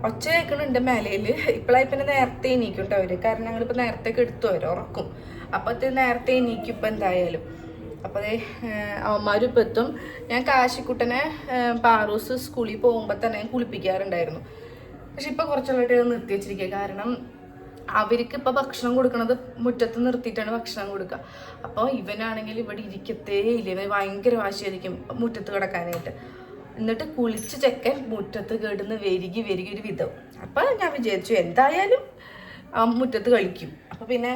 ഒച്ച കേൾക്കണുണ്ട് മേലയിൽ. ഇപ്പോഴായി പിന്നെ നേരത്തെ എണീക്കും കേട്ടോ അവർ. കാരണം ഞങ്ങളിപ്പോൾ നേരത്തേക്ക് എടുത്തു അവർ ഉറക്കും. അപ്പോൾ അത് നേരത്തെ എണീക്കും ഇപ്പം എന്തായാലും. അപ്പോൾ അതേ അവന്മാരും ഇപ്പം എത്തും. ഞാൻ കാശിക്കുട്ടനെ പാറൂസ് സ്കൂളിൽ പോകുമ്പോൾ തന്നെ കുളിപ്പിക്കാറുണ്ടായിരുന്നു. പക്ഷെ ഇപ്പോൾ കുറച്ചുള്ളതായിട്ട് നിർത്തി വെച്ചിരിക്കുക. കാരണം അവർക്ക് ഇപ്പോൾ ഭക്ഷണം കൊടുക്കുന്നത് മുറ്റത്ത് നിർത്തിയിട്ടാണ് ഭക്ഷണം കൊടുക്കുക. അപ്പോൾ ഇവനാണെങ്കിൽ ഇവിടെ ഇരിക്കത്തേ ഇല്ല. ഇവൻ ഭയങ്കര വാശിയായിരിക്കും മുറ്റത്ത് കിടക്കാനായിട്ട്. എന്നിട്ട് കുളിച്ച് ചെക്കൻ മുറ്റത്ത് കേടുന്ന് വെരുകി ഒരു വിധം. അപ്പം ഞാൻ വിചാരിച്ചു എന്തായാലും മുറ്റത്ത് കളിക്കും. അപ്പോൾ പിന്നെ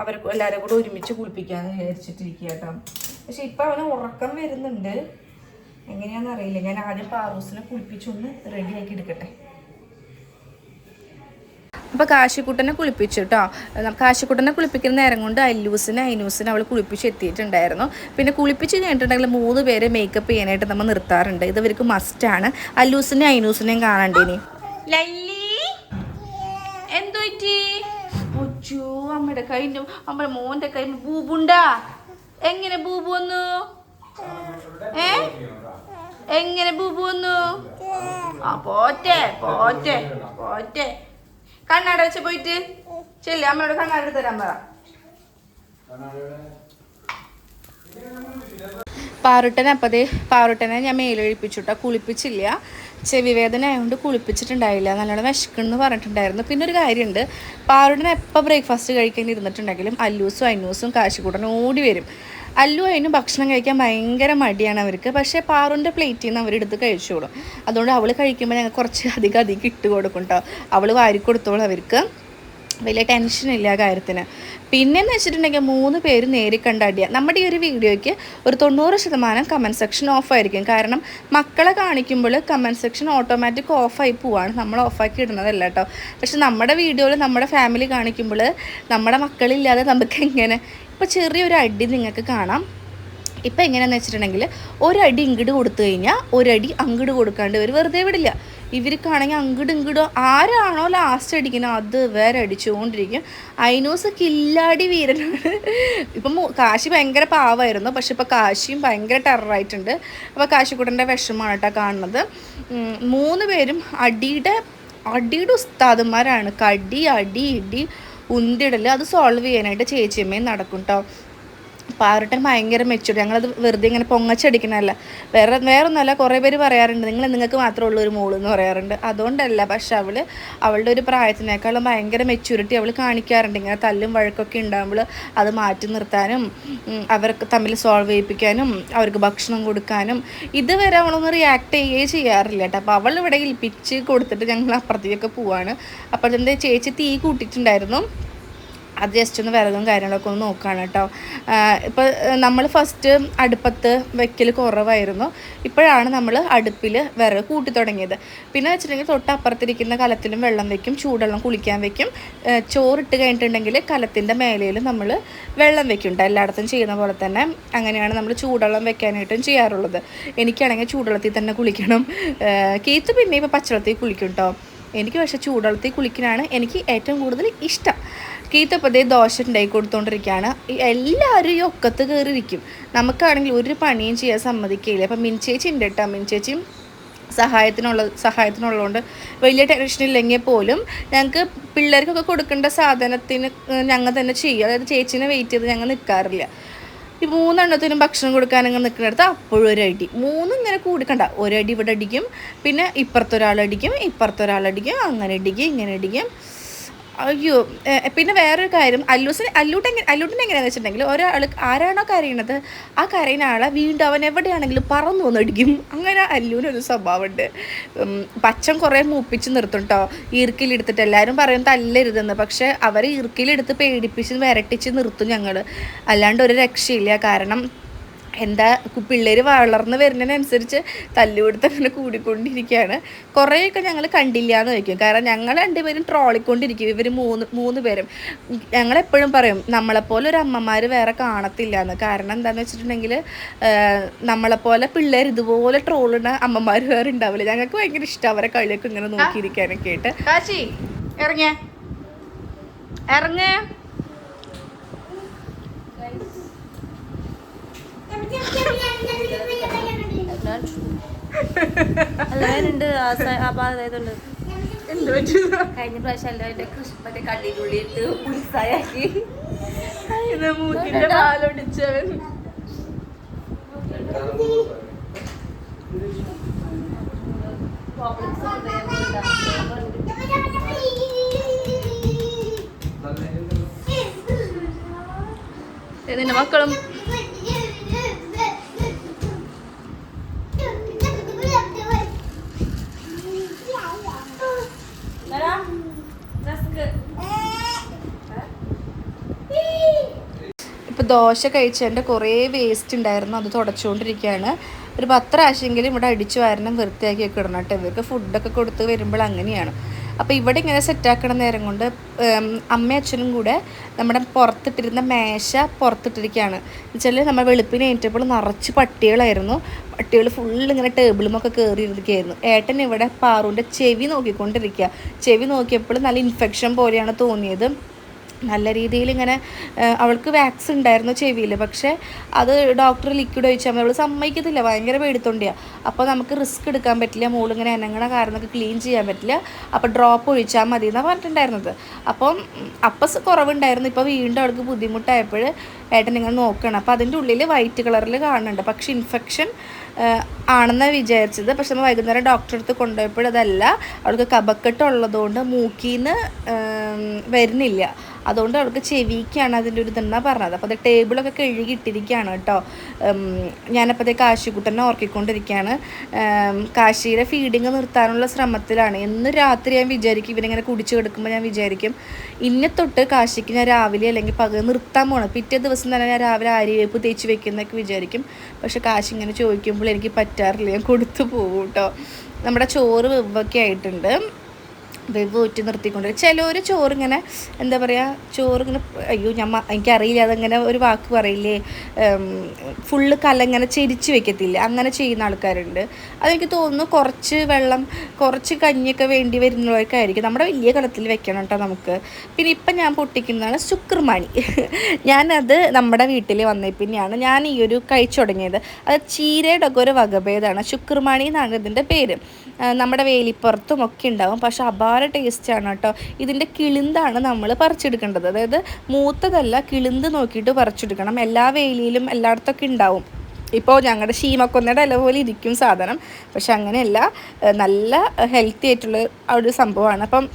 അവർക്ക് എല്ലാവരും കൂടെ ഒരുമിച്ച് കുളിപ്പിക്കാമെന്ന് വിചാരിച്ചിട്ടിരിക്കുക കേട്ടോ. പക്ഷെ ഇപ്പം അവന് ഉറക്കം വരുന്നുണ്ട്, എങ്ങനെയാണെന്ന് അറിയില്ല. ഞാൻ ആദ്യം പാറൂസിനെ കുളിപ്പിച്ചൊന്ന് റെഡിയാക്കി എടുക്കട്ടെ. അപ്പോൾ കാശിക്കുട്ടനെ കുളിപ്പിച്ചു കേട്ടോ. കാശിക്കുട്ടനെ കുളിപ്പിക്കുന്ന നേരം കൊണ്ട് അല്ലൂസിനെ അവൾ കുളിപ്പിച്ച് എത്തിയിട്ടുണ്ടായിരുന്നു. പിന്നെ കുളിപ്പിച്ച് കഴിഞ്ഞിട്ടുണ്ടെങ്കിൽ 3 പേരെ മേക്കപ്പ് ചെയ്യാനായിട്ട് നമ്മൾ നിർത്താറുണ്ട്. ഇത് ഇവർക്ക് മസ്റ്റാണ്. അല്ലൂസിനെയും ഐനൂസിനെയും കാണണ്ടേനി. എന്തോറ്റി അമ്മയുടെ കൈ, അമ്മയുടെ മോൻ്റെ കൈ ബൂബുണ്ടാ. എങ്ങനെ ബൂബു വന്നു? എങ്ങനെ ബൂബു വന്നു? ആ പോറ്റെ കണ്ണാട വെച്ച് പോയിട്ട് ചെല്ലി അമ്മയോട് കണ്ണാട തരാൻ പറ. പാറുട്ടനെ ഞാൻ മേലൊഴിപ്പിച്ചുട്ടോ, കുളിപ്പിച്ചില്ല. ചെവി വേദന ആയതുകൊണ്ട് കുളിപ്പിച്ചിട്ടുണ്ടായില്ല. നല്ലോണം വിശക്കണമെന്ന് പറഞ്ഞിട്ടുണ്ടായിരുന്നു. പിന്നെ ഒരു കാര്യമുണ്ട്, പാറുട്ടനെ എപ്പോൾ ബ്രേക്ക്ഫാസ്റ്റ് കഴിക്കാൻ ഇരുന്നിട്ടുണ്ടെങ്കിലും അല്ലൂസും ഐനൂസും കാശിക്കൂട്ടനും ഓടി വരും. അതിനും ഭക്ഷണം കഴിക്കാൻ ഭയങ്കര മടിയാണ് അവർക്ക്. പക്ഷേ പാറുൻ്റെ പ്ലേറ്റിൽ നിന്ന് അവരെടുത്ത് കഴിച്ചോളും. അതുകൊണ്ട് അവൾ കഴിക്കുമ്പോൾ ഞങ്ങൾ കുറച്ച് അധികം ഇട്ട് കൊടുക്കും കേട്ടോ. അവൾ വാരി കൊടുത്തോളും. അവർക്ക് വലിയ ടെൻഷനില്ല ആ കാര്യത്തിന്. പിന്നെയെന്ന് വെച്ചിട്ടുണ്ടെങ്കിൽ 3 പേര് നേരിൽ കണ്ടടിയ. നമ്മുടെ ഈ ഒരു വീഡിയോയ്ക്ക് ഒരു 90% കമൻറ്റ് സെക്ഷൻ ഓഫായിരിക്കും. കാരണം മക്കളെ കാണിക്കുമ്പോൾ കമൻറ്റ് സെക്ഷൻ ഓട്ടോമാറ്റിക് ഓഫായി പോവാണ്, നമ്മൾ ഓഫാക്കി ഇടുന്നതല്ല കേട്ടോ. പക്ഷെ നമ്മുടെ വീഡിയോയിൽ നമ്മുടെ ഫാമിലി കാണിക്കുമ്പോൾ നമ്മുടെ മക്കളില്ലാതെ നമുക്ക് എങ്ങനെ, ഇപ്പോൾ ചെറിയൊരു അടി നിങ്ങൾക്ക് കാണാം. ഇപ്പം എങ്ങനെയാണെന്ന് വെച്ചിട്ടുണ്ടെങ്കിൽ ഒരടി ഇങ്ങോട്ട് കൊടുത്തു കഴിഞ്ഞാൽ ഒരടി അങ്ങോട്ട് കൊടുക്കാണ്ട് ഇവർ വെറുതെ വിടില്ല. ഇവർക്കാണെങ്കിൽ അങ്ങോട്ടും ആരാണോ ലാസ്റ്റ് അടിക്കുന്നത് അത് വേറെ അടിച്ചുകൊണ്ടിരിക്കും. ഐനൂസ് കില്ലാടി വീരനാണ്. ഇപ്പം കാശി ഭയങ്കര പാവമായിരുന്നു, പക്ഷെ ഇപ്പോൾ കാശിയും ഭയങ്കര ടെററായിട്ടുണ്ട്. അപ്പോൾ കാശിക്കുട്ടൻ്റെ വിഷമാണ് കേട്ടോ കാണുന്നത്. 3 പേരും അടിയുടെ ഉസ്താദന്മാരാണ്. കടി, അടി, ഇടി, ഉന്തിടൽ അത് സോൾവ് ചെയ്യാനായിട്ട് ചേച്ചിയമ്മയും നടക്കും കേട്ടോ. പാറുട്ടൻ ഭയങ്കര മെച്ചൂർ. ഞങ്ങളത് വെറുതെ ഇങ്ങനെ പൊങ്ങച്ചടിക്കണമല്ല, വേറെ ഒന്നുമല്ല. കുറേ പേര് പറയാറുണ്ട് നിങ്ങൾക്ക് മാത്രമേ ഉള്ളൂ ഒരു മോള് എന്ന് പറയാറുണ്ട്. അതുകൊണ്ടല്ല, പക്ഷെ അവളുടെ ഒരു പ്രായത്തിനേക്കാളും ഭയങ്കര മെച്യൂരിറ്റി അവൾ കാണിക്കാറുണ്ട്. ഇങ്ങനെ തല്ലും വഴക്കൊക്കെ ഉണ്ടാകുമ്പോൾ അത് മാറ്റി നിർത്താനും അവർക്ക് തമ്മിൽ സോൾവ് ചെയ്യിപ്പിക്കാനും അവർക്ക് ഭക്ഷണം കൊടുക്കാനും ഇതുവരെ അവളൊന്നും റിയാക്ട് ചെയ്യാറില്ല കേട്ടോ. അപ്പോൾ അവൾ ഇവിടെ ഇൽപ്പിച്ച് കൊടുത്തിട്ട് ഞങ്ങൾ അപ്പുറത്തേക്കൊക്കെ പോവാണ്. അപ്പോൾ എൻ്റെ ചേച്ചി തീ കൂട്ടിയിട്ടുണ്ടായിരുന്നു. അത് ജസ്റ്റ് ഒന്ന് വിറകും കാര്യങ്ങളൊക്കെ ഒന്ന് നോക്കുകയാണ് കേട്ടോ. ഇപ്പോൾ നമ്മൾ ഫസ്റ്റ് അടുപ്പത്ത് വെക്കൽ കുറവായിരുന്നു. ഇപ്പോഴാണ് നമ്മൾ അടുപ്പിൽ വിറക് കൂട്ടി തുടങ്ങിയത്. പിന്നെ വെച്ചിട്ടുണ്ടെങ്കിൽ തൊട്ടപ്പുറത്തിരിക്കുന്ന കലത്തിലും വെള്ളം വെക്കും, ചൂടുവെള്ളം കുളിക്കാൻ വെക്കും. ചോറിട്ട് കഴിഞ്ഞിട്ടുണ്ടെങ്കിൽ കലത്തിൻ്റെ മേലയിലും നമ്മൾ വെള്ളം വെക്കും കേട്ടോ. എല്ലായിടത്തും ചെയ്യുന്ന പോലെ തന്നെ അങ്ങനെയാണ് നമ്മൾ ചൂടുവെള്ളം വെക്കാനായിട്ടും ചെയ്യാറുള്ളത്. എനിക്കാണെങ്കിൽ ചൂടുവെള്ളത്തിൽ തന്നെ കുളിക്കണം. കീത്ത് പിന്നെ ഇപ്പോൾ പച്ചവെള്ളത്തിൽ കുളിക്കും കേട്ടോ. എനിക്ക് പക്ഷേ ചൂടുവെള്ളത്തിൽ കുളിക്കാനാണ് എനിക്ക് ഏറ്റവും കൂടുതൽ ഇഷ്ടം. കീത്തപ്പതേ ദോശ ഉണ്ടാക്കി കൊടുത്തുകൊണ്ടിരിക്കുകയാണ്. എല്ലാവരും ഈ ഒക്കത്ത് കയറിയിരിക്കും. നമുക്കാണെങ്കിൽ ഒരു പണിയും ചെയ്യാൻ സമ്മതിക്കില്ല. അപ്പം മിൻചേച്ചി ഉണ്ട് കേട്ടോ. മിൻചേച്ചിയും സഹായത്തിനുള്ളതുകൊണ്ട് വലിയ ടെൻഷൻ ഇല്ലെങ്കിൽ പോലും ഞങ്ങൾക്ക് പിള്ളേർക്കൊക്കെ കൊടുക്കേണ്ട സാധനത്തിന് ഞങ്ങൾ തന്നെ ചെയ്യും. അതായത് ചേച്ചീനെ വെയിറ്റ് ചെയ്ത് ഞങ്ങൾ നിൽക്കാറില്ല. ഈ 3 എണ്ണത്തിനും ഭക്ഷണം കൊടുക്കാനങ്ങനെ നിൽക്കുന്നിടത്ത് അപ്പോഴും ഒരു അടി. 3 ഇങ്ങനെ കൂടിക്കണ്ട, ഒരടി ഇവിടെ അടിക്കും, പിന്നെ ഇപ്പുറത്തൊരാളടിക്കും, അങ്ങനെ അടിക്കും, ഇങ്ങനെ അടിക്കും. അയ്യോ. പിന്നെ വേറൊരു കാര്യം, അല്ലൂട്ടൻ എങ്ങനെയാണെന്ന് വെച്ചിട്ടുണ്ടെങ്കിൽ ഒരാൾ ആരാണോ കരയണത് ആ കരയുന്ന ആളെ വീണ്ടും അവൻ എവിടെയാണെങ്കിലും പറന്നു വന്നടിക്കും. അങ്ങനെ അല്ലൂനൊരു സ്വഭാവമുണ്ട്. പച്ചൻ കുറേ മൂപ്പിച്ച് നിർത്തും കേട്ടോ, ഈർക്കിലെടുത്തിട്ട്. എല്ലാവരും പറയും തല്ലരുതെന്ന്, പക്ഷെ അവർ ഈർക്കിലെടുത്ത് പേടിപ്പിച്ച് വിരട്ടിച്ച് നിർത്തും ഞങ്ങൾ. അല്ലാണ്ട് ഒരു രക്ഷയില്ല. കാരണം എന്താ, പിള്ളേർ വളർന്ന് വരുന്നതിനനുസരിച്ച് തല്ലുകൊടുത്ത് അങ്ങനെ കൂടിക്കൊണ്ടിരിക്കുകയാണ്. കുറേയൊക്കെ ഞങ്ങൾ കണ്ടില്ല എന്ന് വയ്ക്കും. കാരണം ഞങ്ങൾ 2 പേരും ട്രോളിക്കൊണ്ടിരിക്കും. ഇവർ മൂന്ന് പേരും. ഞങ്ങളെപ്പോഴും പറയും നമ്മളെപ്പോലെ ഒരു അമ്മമാർ വേറെ കാണത്തില്ല എന്ന്. കാരണം എന്താണെന്ന് വെച്ചിട്ടുണ്ടെങ്കിൽ നമ്മളെപ്പോലെ പിള്ളേർ ഇതുപോലെ ട്രോളുന്ന അമ്മമാർ വേറെ ഉണ്ടാവില്ല. ഞങ്ങൾക്ക് ഭയങ്കര ഇഷ്ടം അവരെ കളിയൊക്കെ ഇങ്ങനെ നോക്കിയിരിക്കാനൊക്കെ ആയിട്ട്. കാശി ഇറങ്ങിയ ഇറങ്ങ്. കഴിഞ്ഞ പ്രാവശ്യം എല്ലാവരുടെ കൃഷ്ണന്റെ കണ്ണിനുള്ളിട്ട് ഉത്സാഹാക്കി മൂക്കിന്റെ പാലൊടിച്ചവൻ. നിന്റെ മക്കളും ഇപ്പോൾ ദോശ കഴിച്ചതിൻ്റെ കുറേ വേസ്റ്റ് ഉണ്ടായിരുന്നു, അത് തുടച്ചുകൊണ്ടിരിക്കുകയാണ്. ഒരു 10 പ്രാവശ്യമെങ്കിലും ഇവിടെ അടിച്ചു വാരണം, വൃത്തിയാക്കി ഒക്കെ ഇടണം കേട്ടോ. ഇവർക്ക് ഫുഡൊക്കെ കൊടുത്ത് വരുമ്പോൾ അങ്ങനെയാണ്. അപ്പോൾ ഇവിടെ ഇങ്ങനെ സെറ്റാക്കണ നേരം കൊണ്ട് അമ്മയും അച്ഛനും കൂടെ നമ്മുടെ പുറത്തിട്ടിരുന്ന മേശ പുറത്തിട്ടിരിക്കുകയാണ്. എന്നുവെച്ചാൽ നമ്മൾ വെളുപ്പിന് എണീറ്റപ്പോൾ നിറച്ച് പട്ടികളായിരുന്നു. പട്ടികൾ ഫുള്ളിങ്ങനെ ടേബിളുമൊക്കെ കയറിയിരിക്കുകയായിരുന്നു. ഏട്ടൻ ഇവിടെ പാറുവിൻ്റെ ചെവി നോക്കിക്കൊണ്ടിരിക്കുക. ചെവി നോക്കിയപ്പോൾ നല്ല ഇൻഫെക്ഷൻ പോലെയാണ് തോന്നിയത്. നല്ല രീതിയിൽ ഇങ്ങനെ അവൾക്ക് വാക്സിൻ ഉണ്ടായിരുന്നു ചെവിയിൽ, പക്ഷേ അത് ഡോക്ടർ ലിക്വിഡ് ഒഴിച്ചാൽ അവൾ സമ്മതിക്കത്തില്ല, ഭയങ്കര പേടിത്തൊണ്ടിയാണ്. അപ്പോൾ നമുക്ക് റിസ്ക് എടുക്കാൻ പറ്റില്ല, മോളിങ്ങനെ അനങ്ങണ കാരണമൊക്കെ ക്ലീൻ ചെയ്യാൻ പറ്റില്ല, അപ്പോൾ ഡ്രോപ്പ് ഒഴിച്ചാൽ മതി എന്നാണ് പറഞ്ഞിട്ടുണ്ടായിരുന്നത്. അപ്പം കുറവുണ്ടായിരുന്നു. ഇപ്പോൾ വീണ്ടും അവൾക്ക് ബുദ്ധിമുട്ടായപ്പോൾ ഏട്ടൻ ഇങ്ങനെ നോക്കണം. അപ്പോൾ അതിൻ്റെ ഉള്ളിൽ വൈറ്റ് കളറിൽ കാണുന്നുണ്ട്, പക്ഷേ ഇൻഫെക്ഷൻ ആണെന്നാണ് വിചാരിച്ചത്. പക്ഷെ നമ്മൾ വൈകുന്നേരം ഡോക്ടറെ അടുത്ത് കൊണ്ടുപോയപ്പോൾ അതല്ല, അവൾക്ക് കഫക്കെട്ട് ഉള്ളതുകൊണ്ട് മൂക്കിൽ നിന്ന് വരുന്നില്ല, അതുകൊണ്ട് അവൾക്ക് ചെവിക്കാണ് അതിൻ്റെ ഒരു ഇതെന്നാണ് പറഞ്ഞത്. അപ്പോൾ അത് ടേബിളൊക്കെ കഴുകിയിട്ടിരിക്കുകയാണ് കേട്ടോ. ഞാനപ്പോഴത്തേക്ക് കാശിക്കുട്ടനെ ഓർക്കിക്കൊണ്ടിരിക്കുകയാണ്. കാശിയുടെ ഫീഡിങ് നിർത്താനുള്ള ശ്രമത്തിലാണ്. എന്നും രാത്രി ഞാൻ വിചാരിക്കും, ഇവനിങ്ങനെ കുടിച്ച് കിടക്കുമ്പോൾ ഞാൻ വിചാരിക്കും ഇന്നെ തൊട്ട് കാശിക്ക് ഞാൻ രാവിലെ അല്ലെങ്കിൽ പകൽ നിർത്താൻ പോകണം, പിറ്റേ ദിവസം തന്നെ ഞാൻ രാവിലെ അരിവേപ്പ് തേച്ച് വെക്കുന്നതൊക്കെ വിചാരിക്കും. പക്ഷെ കാശി ഇങ്ങനെ ചോദിക്കുമ്പോൾ എനിക്ക് പറ്റാറില്ല, ഞാൻ കൊടുത്തു പോകും കേട്ടോ. നമ്മുടെ ചോറ് വെവ്വൊക്കെ ആയിട്ടുണ്ട്, വെവ് ഊറ്റി നിർത്തിക്കൊണ്ട്. ചിലർ ചോറിങ്ങനെ എന്താ പറയുക, ചോറിങ്ങനെ അയ്യോ എനിക്കറിയില്ല അതങ്ങനെ ഒരു വാക്ക് പറയില്ലേ, ഫുള്ള് കലങ്ങനെ ചെരിച്ച് വെക്കത്തില്ല, അങ്ങനെ ചെയ്യുന്ന ആൾക്കാരുണ്ട്. അതെനിക്ക് തോന്നുന്നു കുറച്ച് വെള്ളം കുറച്ച് കഞ്ഞിയൊക്കെ വേണ്ടി വരുന്നവർക്കായിരിക്കും. നമ്മുടെ വലിയ കലത്തിൽ വെക്കണം കേട്ടോ നമുക്ക്. പിന്നെ ഇപ്പം ഞാൻ പൊട്ടിക്കുന്നതാണ് ശുക്രമണി. ഞാനത് നമ്മുടെ വീട്ടിൽ വന്നേ പിന്നെയാണ് ഞാൻ ഈ ഒരു കഴിച്ചു തുടങ്ങിയത്. അത് ചീരയുടെ ഒക്കെ ഒരു വകഭേദമാണ്, ശുക്രമണി എന്നാണ് ഇതിൻ്റെ പേര്. നമ്മുടെ വേലിപ്പുറത്തും ഒക്കെ ഉണ്ടാവും, പക്ഷെ അപാര ടേസ്റ്റാണ് കേട്ടോ. ഇതിൻ്റെ കിളിന്താണ് നമ്മൾ പറിച്ചെടുക്കേണ്ടത്, അതായത് മൂത്തതല്ല, കിളിന്ത് നോക്കിയിട്ട് പറിച്ചെടുക്കണം. എല്ലാ വേലിയിലും എല്ലായിടത്തൊക്കെ ഉണ്ടാവും. ഇപ്പോൾ ഞങ്ങളുടെ ശീമക്കൊന്നയുടെ ഇല പോലെ ഇരിക്കും സാധനം, പക്ഷെ അങ്ങനെയല്ല, നല്ല ഹെൽത്തി ആയിട്ടുള്ള ഒരു സംഭവമാണ്. അപ്പം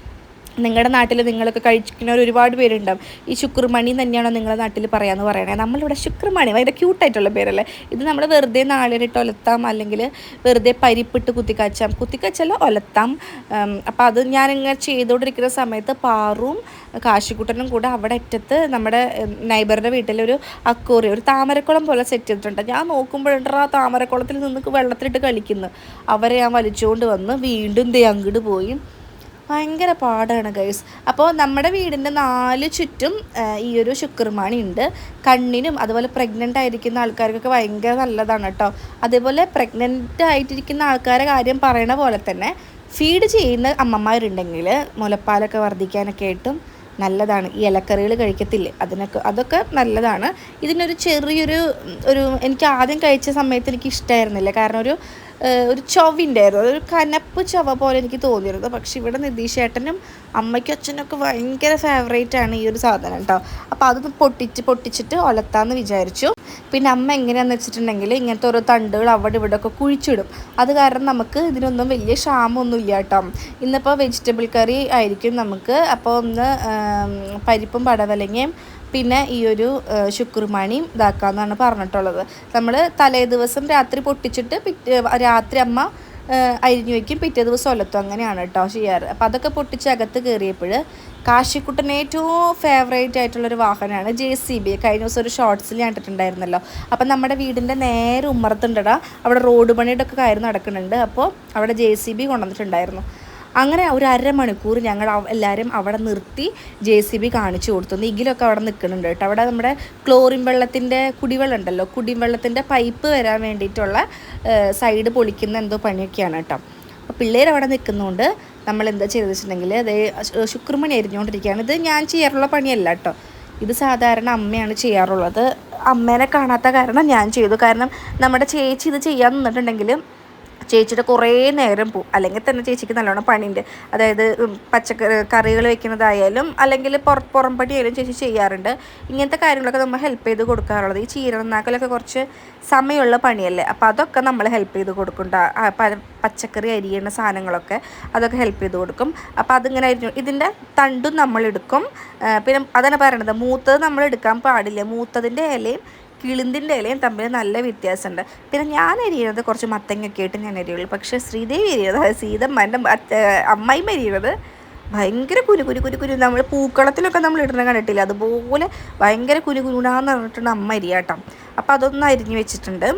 നിങ്ങളുടെ നാട്ടിൽ നിങ്ങളൊക്കെ കഴിക്കുന്നവർ ഒരുപാട് പേരുണ്ടാവും. ഈ ശുക്രമണി തന്നെയാണോ നിങ്ങളുടെ നാട്ടിൽ പറയാമെന്ന് പറയണേ. നമ്മളിവിടെ ശുക്രമണി ഭയങ്കര ക്യൂട്ടായിട്ടുള്ള പേരല്ലേ. ഇത് നമ്മൾ വെറുതെ നാളിലിട്ട് ഒലത്താം, അല്ലെങ്കിൽ വെറുതെ പരിപ്പിട്ട് കുത്തിക്കച്ചല്ല ഒലത്താം. അപ്പോൾ അത് ഞാനിങ്ങനെ ചെയ്തുകൊണ്ടിരിക്കുന്ന സമയത്ത് പാറും കാശിക്കുട്ടനും കൂടെ അവിടെ അറ്റത്ത് നമ്മുടെ നൈബറുടെ വീട്ടിലൊരു അക്വേറിയം, ഒരു താമരക്കുളം പോലെ സെറ്റ് ചെയ്തിട്ടുണ്ട്. ഞാൻ നോക്കുമ്പോഴുണ്ടാ ആ താമരക്കുളത്തിൽ നിന്ന് വെള്ളത്തിലിട്ട് കളിക്കുന്നു. അവരെ ഞാൻ വലിച്ചുകൊണ്ട് വന്ന് വീണ്ടും അങ്ങോട്ട് പോയി. ഭയങ്കര പാടാണ് ഗൈസ്. അപ്പോൾ നമ്മുടെ വീടിൻ്റെ 4 ചുറ്റും ഈ ഒരു ശുക്രമണി ഉണ്ട്. കണ്ണിനും അതുപോലെ പ്രഗ്നൻ്റ് ആയിരിക്കുന്ന ആൾക്കാർക്കൊക്കെ ഭയങ്കര നല്ലതാണ് കേട്ടോ. അതേപോലെ പ്രഗ്നൻ്റ് ആയിട്ടിരിക്കുന്ന ആൾക്കാരുടെ കാര്യം പറയണ പോലെ തന്നെ ഫീഡ് ചെയ്യുന്ന അമ്മമാരുണ്ടെങ്കിൽ മുലപ്പാലൊക്കെ വർദ്ധിക്കാനൊക്കെ ആയിട്ടും നല്ലതാണ്. ഈ ഇലക്കറികൾ കഴിക്കത്തില്ലേ, അതൊക്കെ നല്ലതാണ്. ഇതിനൊരു ചെറിയൊരു എനിക്ക് ആദ്യം കഴിച്ച സമയത്ത് എനിക്ക് ഇഷ്ടമായിരുന്നില്ല, കാരണം ഒരു ചൊവ്വുണ്ടായിരുന്നു, ഒരു കനപ്പ് ചൊവ്വ പോലെ എനിക്ക് തോന്നിയിരുന്നു. പക്ഷെ ഇവിടെ നിതീഷ് ഏട്ടനും അമ്മയ്ക്കും അച്ഛനൊക്കെ ഭയങ്കര ഫേവറേറ്റാണ് ഈ ഒരു സാധനം കേട്ടോ. അപ്പോൾ അതൊന്ന് പൊട്ടിച്ചിട്ട് ഒലത്താന്ന് വിചാരിച്ചു. പിന്നെ അമ്മ എങ്ങനെയാണെന്ന് വെച്ചിട്ടുണ്ടെങ്കിൽ ഇങ്ങനത്തെ ഓരോ തണ്ടുകൾ അവിടെ ഇവിടെ ഒക്കെ കുഴിച്ചിടും. അത് കാരണം നമുക്ക് ഇതിനൊന്നും വലിയ ക്ഷാമമൊന്നും ഇല്ല കേട്ടോ. ഇന്നിപ്പോൾ വെജിറ്റബിൾ കറി ആയിരിക്കും നമുക്ക്. അപ്പോൾ ഒന്ന് പരിപ്പും പടവലങ്ങയും പിന്നെ ഈ ഒരു ശുക്രമണിയും ഇതാക്കാമെന്നാണ് പറഞ്ഞിട്ടുള്ളത്. നമ്മൾ തലേ ദിവസം രാത്രി പൊട്ടിച്ചിട്ട് രാത്രി അമ്മ അരിഞ്ഞു വയ്ക്കും, പിറ്റേ ദിവസം ഒലത്തും, അങ്ങനെയാണ് കേട്ടോ ചെയ്യാറ്. അപ്പോൾ അതൊക്കെ പൊട്ടിച്ച് അകത്ത് കയറിയപ്പോൾ കാശിക്കുട്ടന് ഏറ്റവും ഫേവറേറ്റ് ആയിട്ടുള്ളൊരു വാഹനമാണ് JCB. കഴിഞ്ഞ ദിവസം ഒരു ഷോർട്സിൽ ഞാൻ ഇട്ടിട്ടുണ്ടായിരുന്നല്ലോ. അപ്പം നമ്മുടെ വീടിൻ്റെ നേരെ ഉമ്മറത്തുണ്ടടാ, അവിടെ റോഡ് പണിയുടെ ഒക്കെ കാര്യം നടക്കുന്നുണ്ട്. അപ്പോൾ അവിടെ JCB കൊണ്ടുവന്നിട്ടുണ്ടായിരുന്നു. അങ്ങനെ ഒരു അരമണിക്കൂർ ഞങ്ങൾ എല്ലാവരും അവിടെ നിർത്തി JCB കാണിച്ചു കൊടുത്തു. നിഖിലൊക്കെ അവിടെ നിൽക്കുന്നുണ്ട് കേട്ടോ. അവിടെ നമ്മുടെ ക്ലോറിൻ വെള്ളത്തിൻ്റെ കുടിവെള്ളം ഉണ്ടല്ലോ, കുടിവെള്ളത്തിൻ്റെ പൈപ്പ് വരാൻ വേണ്ടിയിട്ടുള്ള സൈഡ് പൊളിക്കുന്ന എന്തോ പണിയൊക്കെയാണ് കേട്ടോ. അപ്പോൾ പിള്ളേർ അവിടെ നിൽക്കുന്നതുകൊണ്ട് നമ്മൾ എന്താ ചെയ്തെന്ന് വെച്ചിട്ടുണ്ടെങ്കിൽ അതേ ശുക്രമണി അരിഞ്ഞുകൊണ്ടിരിക്കുകയാണ്. ഇത് ഞാൻ ചെയ്യാറുള്ള പണിയല്ല കേട്ടോ, ഇത് സാധാരണ അമ്മയാണ് ചെയ്യാറുള്ളത്. അമ്മേനെ കാണാത്ത കാരണം ഞാൻ ചെയ്തു. കാരണം നമ്മുടെ ചേച്ചി ഇത് ചെയ്യാൻ നിന്നിട്ടുണ്ടെങ്കിൽ ചേച്ചിയുടെ കുറേ നേരം പോവും. അല്ലെങ്കിൽ തന്നെ ചേച്ചിക്ക് നല്ലോണം പണിയുണ്ട്. അതായത് കറികൾ വെക്കുന്നതായാലും അല്ലെങ്കിൽ പുറം പണിയായാലും ചേച്ചി ചെയ്യാറുണ്ട്. ഇങ്ങനത്തെ കാര്യങ്ങളൊക്കെ നമ്മൾ ഹെൽപ്പ് ചെയ്ത് കൊടുക്കാറുള്ളത്. ഈ ചീര നന്നാക്കലൊക്കെ കുറച്ച് സമയമുള്ള പണിയല്ലേ, അപ്പോൾ അതൊക്കെ നമ്മൾ ഹെൽപ്പ് ചെയ്ത് കൊടുക്കുന്നുണ്ട്. പച്ചക്കറി അരിയുന്ന സാധനങ്ങളൊക്കെ അതൊക്കെ ഹെൽപ്പ് ചെയ്ത് കൊടുക്കും. അപ്പോൾ അതിങ്ങനെ അരിഞ്ഞു ഇതിൻ്റെ തണ്ടും നമ്മളെടുക്കും. പിന്നെ അതാണ് പറയണത്, മൂത്തത് നമ്മൾ എടുക്കാൻ പാടില്ല. മൂത്തതിൻ്റെ ഇലയും കിളിന്തിൻ്റെ ഇലയും തമ്മിൽ നല്ല വ്യത്യാസമുണ്ട്. പിന്നെ ഞാൻ അരിയുന്നത് കുറച്ച് മത്തങ്ങയൊക്കെ ആയിട്ട് ഞാൻ അരിയുള്ളൂ. പക്ഷേ ശ്രീദേവി അരിയുന്നത്, അതായത് സീതമ്മൻ്റെ അമ്മായിമ്മ അരിയുന്നത് ഭയങ്കര കുരു നമ്മൾ പൂക്കളത്തിലൊക്കെ നമ്മൾ ഇടുന്ന കണ്ടിട്ടില്ല, അതുപോലെ ഭയങ്കര കുരുകുരുന്നാന്ന് പറഞ്ഞിട്ടുണ്ട് അമ്മ അരിയാട്ടം. അപ്പോൾ അതൊന്നും അരിഞ്ഞു വെച്ചിട്ടുണ്ട്.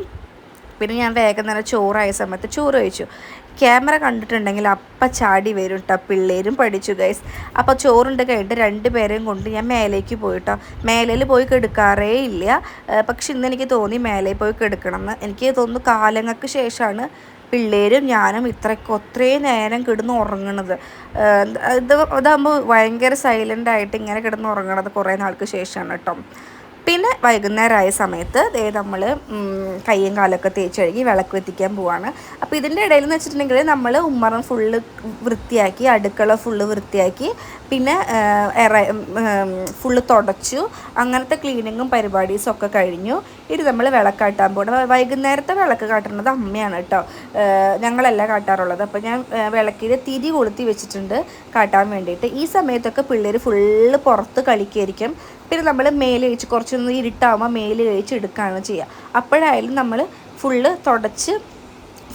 പിന്നെ ഞാൻ വേഗം തന്നെ ചോറായ സമയത്ത് ചോറ് കഴിച്ചു. ക്യാമറ കണ്ടിട്ടുണ്ടെങ്കിൽ അപ്പം ചാടി വരും കേട്ടോ, പിള്ളേരും പഠിച്ചു ഗൈസ്. അപ്പോൾ ചോറുണ്ട് കഴിഞ്ഞിട്ട് 2 പേരെയും കൊണ്ട് ഞാൻ മേലേക്ക് പോയിട്ടോ. മേലയിൽ പോയി കെടുക്കാറേ ഇല്ല, പക്ഷെ ഇന്ന് എനിക്ക് തോന്നി മേലയിൽ പോയി കെടുക്കണം എന്ന്. എനിക്ക് തോന്നുന്നു കാലങ്ങൾക്ക് ശേഷമാണ് പിള്ളേരും ഞാനും ഒത്രയും നേരം കിടന്ന് ഉറങ്ങണത്. ഇതാകുമ്പോൾ ഭയങ്കര സൈലൻ്റായിട്ട് ഇങ്ങനെ കിടന്ന് ഉറങ്ങണത് കുറേ നാൾക്ക് ശേഷമാണ് കേട്ടോ. പിന്നെ വൈകുന്നേരമായ സമയത്ത് നമ്മൾ കയ്യും കാലൊക്കെ തേച്ച് കഴുകി വിളക്ക് എത്തിക്കാൻ പോവാണ്. അപ്പോൾ ഇതിൻ്റെ ഇടയിൽ എന്ന് വെച്ചിട്ടുണ്ടെങ്കിൽ നമ്മൾ ഉമ്മറം ഫുള്ള് വൃത്തിയാക്കി, അടുക്കള ഫുള്ള് വൃത്തിയാക്കി, പിന്നെ ഫുള്ള് തുടച്ചു. അങ്ങനത്തെ ക്ലീനിങ്ങും പരിപാടീസും ഒക്കെ കഴിഞ്ഞു. ഇത് നമ്മൾ വിളക്കാട്ടാൻ പോകണം. വൈകുന്നേരത്തെ വിളക്ക് കാട്ടുന്നത് അമ്മയാണ് കേട്ടോ, ഞങ്ങളല്ല കാട്ടാറുള്ളത്. അപ്പോൾ ഞാൻ വിളക്കിൽ തിരി കൊളുത്തി വെച്ചിട്ടുണ്ട് കാട്ടാൻ വേണ്ടിയിട്ട്. ഈ സമയത്തൊക്കെ പിള്ളേർ ഫുള്ള് പുറത്ത് കളിക്കായിരിക്കും. പിന്നെ നമ്മൾ മേല് കഴിച്ച് കുറച്ചൊന്ന് ഇരുട്ടാകുമ്പോൾ മേല് കഴിച്ച് എടുക്കുകയാണ് ചെയ്യുക. അപ്പോഴായാലും നമ്മൾ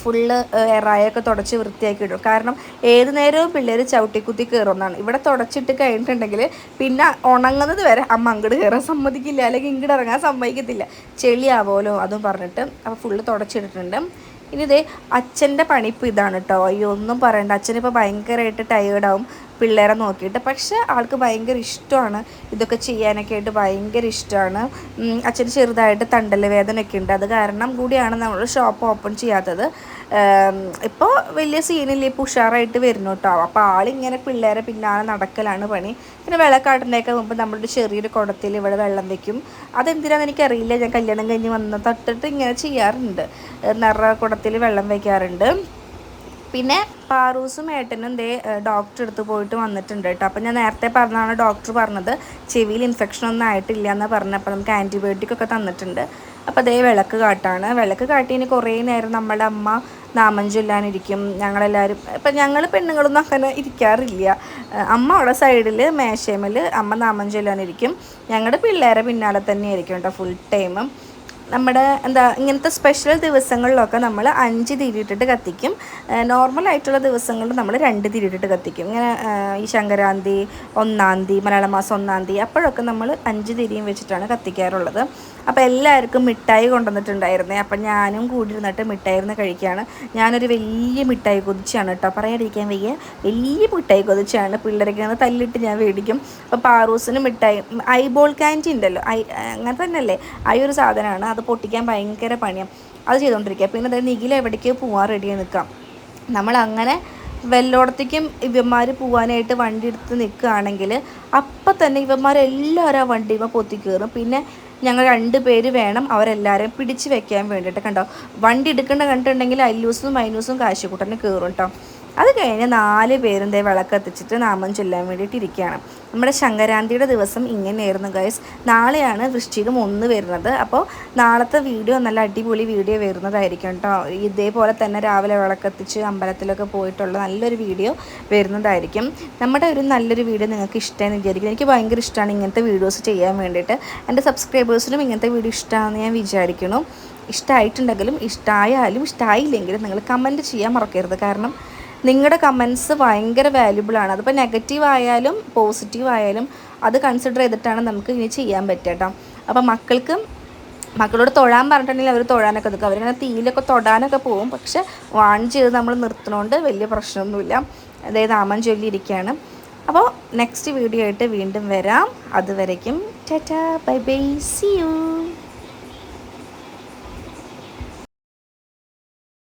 ഫുള്ള് എറായൊക്കെ തുടച്ച് വൃത്തിയാക്കി ഇടും. കാരണം ഏത് നേരവും പിള്ളേർ ചവിട്ടിക്കുത്തി കയറുന്നതാണ്. ഇവിടെ തുടച്ചിട്ട് കഴിഞ്ഞിട്ടുണ്ടെങ്കിൽ പിന്നെ ഉണങ്ങുന്നത് വരെ അമ്മ അങ്ങോട്ട് കയറാൻ സമ്മതിക്കില്ല, അല്ലെങ്കിൽ ഇങ്ങോട്ട് ഇറങ്ങാൻ സമ്മതിക്കത്തില്ല, ചെളിയാവുമല്ലോ അതും പറഞ്ഞിട്ട്. അപ്പോൾ ഫുള്ള് തുടച്ചിട്ടിട്ടുണ്ട്. ഇനി ഇതേ അച്ഛൻ്റെ പണിപ്പ് ഇതാണ് കേട്ടോ. അയ്യോ ഒന്നും പറയണ്ട, അച്ഛനിപ്പോൾ ഭയങ്കരമായിട്ട് ടയേർഡാവും പിള്ളേരെ നോക്കിയിട്ട്. പക്ഷേ ആൾക്ക് ഭയങ്കര ഇഷ്ടമാണ് ഇതൊക്കെ ചെയ്യാനൊക്കെ ആയിട്ട്, ഭയങ്കര ഇഷ്ടമാണ്. അച്ഛന് ചെറുതായിട്ട് തണ്ടൽ വേദനയൊക്കെ ഉണ്ട്, അത് കാരണം കൂടിയാണ് നമ്മൾ ഷോപ്പ് ഓപ്പൺ ചെയ്യാത്തത്. ഇപ്പോൾ വലിയ സീനില്ല, ഇപ്പോൾ ഉഷാറായിട്ട് വരുന്നു കേട്ടോ. അപ്പോൾ ആളിങ്ങനെ പിള്ളേരെ പിന്നാലെ നടക്കലാണ് പണി. പിന്നെ വിളക്കാട്ടിൻ്റെയൊക്കെ മുമ്പ് നമ്മളൊരു ചെറിയൊരു കുടത്തിൽ ഇവിടെ വെള്ളം വെക്കും. അതെന്തിനാണെന്ന് എനിക്കറിയില്ല, ഞാൻ കല്യാണം കഴിഞ്ഞ് വന്ന് തൊട്ടിട്ട് ഇങ്ങനെ ചെയ്യാറുണ്ട്, കുടത്തിൽ വെള്ളം വയ്ക്കാറുണ്ട്. പിന്നെ പാറൂസും ഏട്ടനും ഡോക്ടർ അടുത്ത് പോയിട്ട് വന്നിട്ടുണ്ട് കേട്ടോ. അപ്പോൾ ഞാൻ നേരത്തെ പറഞ്ഞതാണ് ഡോക്ടർ പറഞ്ഞത് ചെവിയിൽ ഇൻഫെക്ഷൻ ഒന്നും ആയിട്ടില്ല എന്ന് പറഞ്ഞപ്പോൾ നമുക്ക് ആൻറ്റിബയോട്ടിക് ഒക്കെ തന്നിട്ടുണ്ട്. അപ്പോൾ വിളക്ക് കാട്ടാണ്. വിളക്ക് കാട്ടിന് കുറേ നേരം നമ്മുടെ അമ്മ നാമം ചൊല്ലാനിരിക്കും. ഞങ്ങളെല്ലാവരും ഇപ്പം ഞങ്ങൾ പെണ്ണുങ്ങളൊന്നും അങ്ങനെ ഇരിക്കാറില്ല. അമ്മ അവിടെ സൈഡിൽ മേശമേൽ അമ്മ നാമം ചൊല്ലാനിരിക്കും. ഞങ്ങളുടെ പിള്ളേരെ പിന്നാലെ തന്നെ ആയിരിക്കും കേട്ടോ ഫുൾ ടൈം. നമ്മുടെ ഇങ്ങനത്തെ സ്പെഷ്യൽ ദിവസങ്ങളിലൊക്കെ നമ്മൾ 5 തിരിയിട്ടിട്ട് കത്തിക്കും. നോർമലായിട്ടുള്ള ദിവസങ്ങളിൽ നമ്മൾ 2 തിരിയിട്ടിട്ട് കത്തിക്കും. ഇങ്ങനെ ഈ സംക്രാന്തി 1-ാം തീയതി, മലയാള മാസം 1-ാം തീയതി, അപ്പോഴൊക്കെ നമ്മൾ 5 തിരിയും വെച്ചിട്ടാണ് കത്തിക്കാറുള്ളത്. അപ്പോൾ എല്ലാവർക്കും മിഠായി കൊണ്ടുവന്നിട്ടുണ്ടായിരുന്നേ. അപ്പം ഞാനും കൂടി ഇരുന്നിട്ട് മിഠായി ഇരുന്ന് കഴിക്കുകയാണ്. ഞാനൊരു വലിയ മിഠായി കൊതിച്ചാണ് കേട്ടോ, പറയാതിരിക്കാൻ വയ്യ, വലിയ മിഠായി കൊതിച്ചാണ്. പിള്ളേരൊക്കെ തല്ലിട്ട് ഞാൻ മേടിക്കും. അപ്പോൾ പാറൂസിന് മിഠായി ഐബോൾ ക്യാൻഡി ഉണ്ടല്ലോ, അങ്ങനെ തന്നെയല്ലേ, ഒരു സാധനമാണ്, അത് പൊട്ടിക്കാൻ ഭയങ്കര പണിയാണ്, അത് ചെയ്തുകൊണ്ടിരിക്കുക. പിന്നെ നിഖിൽ എവിടേക്ക് പോകാൻ റെഡിയായി നിൽക്കാം. നമ്മളങ്ങനെ വെല്ലോടത്തേക്കും ഇവന്മാർ പോകാനായിട്ട് വണ്ടി എടുത്ത് നിൽക്കുകയാണെങ്കിൽ അപ്പം തന്നെ ഇവന്മാരെല്ലാവരും ആ വണ്ടിയുമ്പോൾ പൊത്തി കയറും. പിന്നെ ഞങ്ങൾ 2 പേര് വേണം അവരെല്ലാവരെയും പിടിച്ച് വെക്കാൻ വേണ്ടിയിട്ട്. കണ്ടോ, വണ്ടി എടുക്കേണ്ട കണ്ടിട്ടുണ്ടെങ്കിൽ അല്ലൂസും മൈനൂസും കാശിക്കൂട്ടന് കയറും കേട്ടോ. അത് കഴിഞ്ഞ് 4 പേരും വിളക്കെത്തിച്ചിട്ട് നാമം ചൊല്ലാൻ വേണ്ടിയിട്ട് ഇരിക്കുകയാണ്. നമ്മുടെ സംക്രാന്തിയുടെ ദിവസം ഇങ്ങനെയായിരുന്നു ഗൈസ്. നാളെയാണ് വൃശ്ചികം 1 വരുന്നത്. അപ്പോൾ നാളത്തെ വീഡിയോ നല്ല അടിപൊളി വീഡിയോ വരുന്നതായിരിക്കും കേട്ടോ. ഇതേപോലെ തന്നെ രാവിലെ വിളക്കെത്തിച്ച് അമ്പലത്തിലൊക്കെ പോയിട്ടുള്ള നല്ലൊരു വീഡിയോ വരുന്നതായിരിക്കും. നമ്മുടെ ഒരു നല്ലൊരു വീഡിയോ നിങ്ങൾക്ക് ഇഷ്ടമായെന്ന് വിചാരിക്കുന്നു. എനിക്ക് ഭയങ്കര ഇഷ്ടമാണ് ഇങ്ങനത്തെ വീഡിയോസ് ചെയ്യാൻ വേണ്ടിയിട്ട്. എൻ്റെ സബ്സ്ക്രൈബേഴ്സിനും ഇങ്ങനത്തെ വീഡിയോ ഇഷ്ടമാണെന്ന് ഞാൻ വിചാരിക്കുന്നു. ഇഷ്ടമായിട്ടുണ്ടെങ്കിലും ഇഷ്ടമായാലും ഇഷ്ടമായില്ലെങ്കിലും നിങ്ങൾ കമൻറ്റ് ചെയ്യാൻ മറക്കരുത്. കാരണം നിങ്ങളുടെ കമൻറ്റ്സ് ഭയങ്കര വാല്യുബിളാണ്. അതിപ്പോൾ നെഗറ്റീവ് ആയാലും പോസിറ്റീവ് ആയാലും അത് കൺസിഡർ ചെയ്തിട്ടാണ് നമുക്ക് ഇനി ചെയ്യാൻ പറ്റുക കേട്ടോ. അപ്പോൾ മക്കളോട് തൊഴാൻ പറഞ്ഞിട്ടുണ്ടെങ്കിൽ അവർ തൊഴാനൊക്കെ നിൽക്കും. അവരിങ്ങനെ തീയിലൊക്കെ തൊടാനൊക്കെ പോകും. പക്ഷെ വാൺ ചെയ്ത് നമ്മൾ നിർത്തുന്നതുകൊണ്ട് വലിയ പ്രശ്നമൊന്നുമില്ല. അതായത് നാമം ചൊല്ലിയിരിക്കുകയാണ്. അപ്പോൾ നെക്സ്റ്റ് വീഡിയോ ആയിട്ട് വീണ്ടും വരാം. അതുവരയ്ക്കും tata bye bye, see U.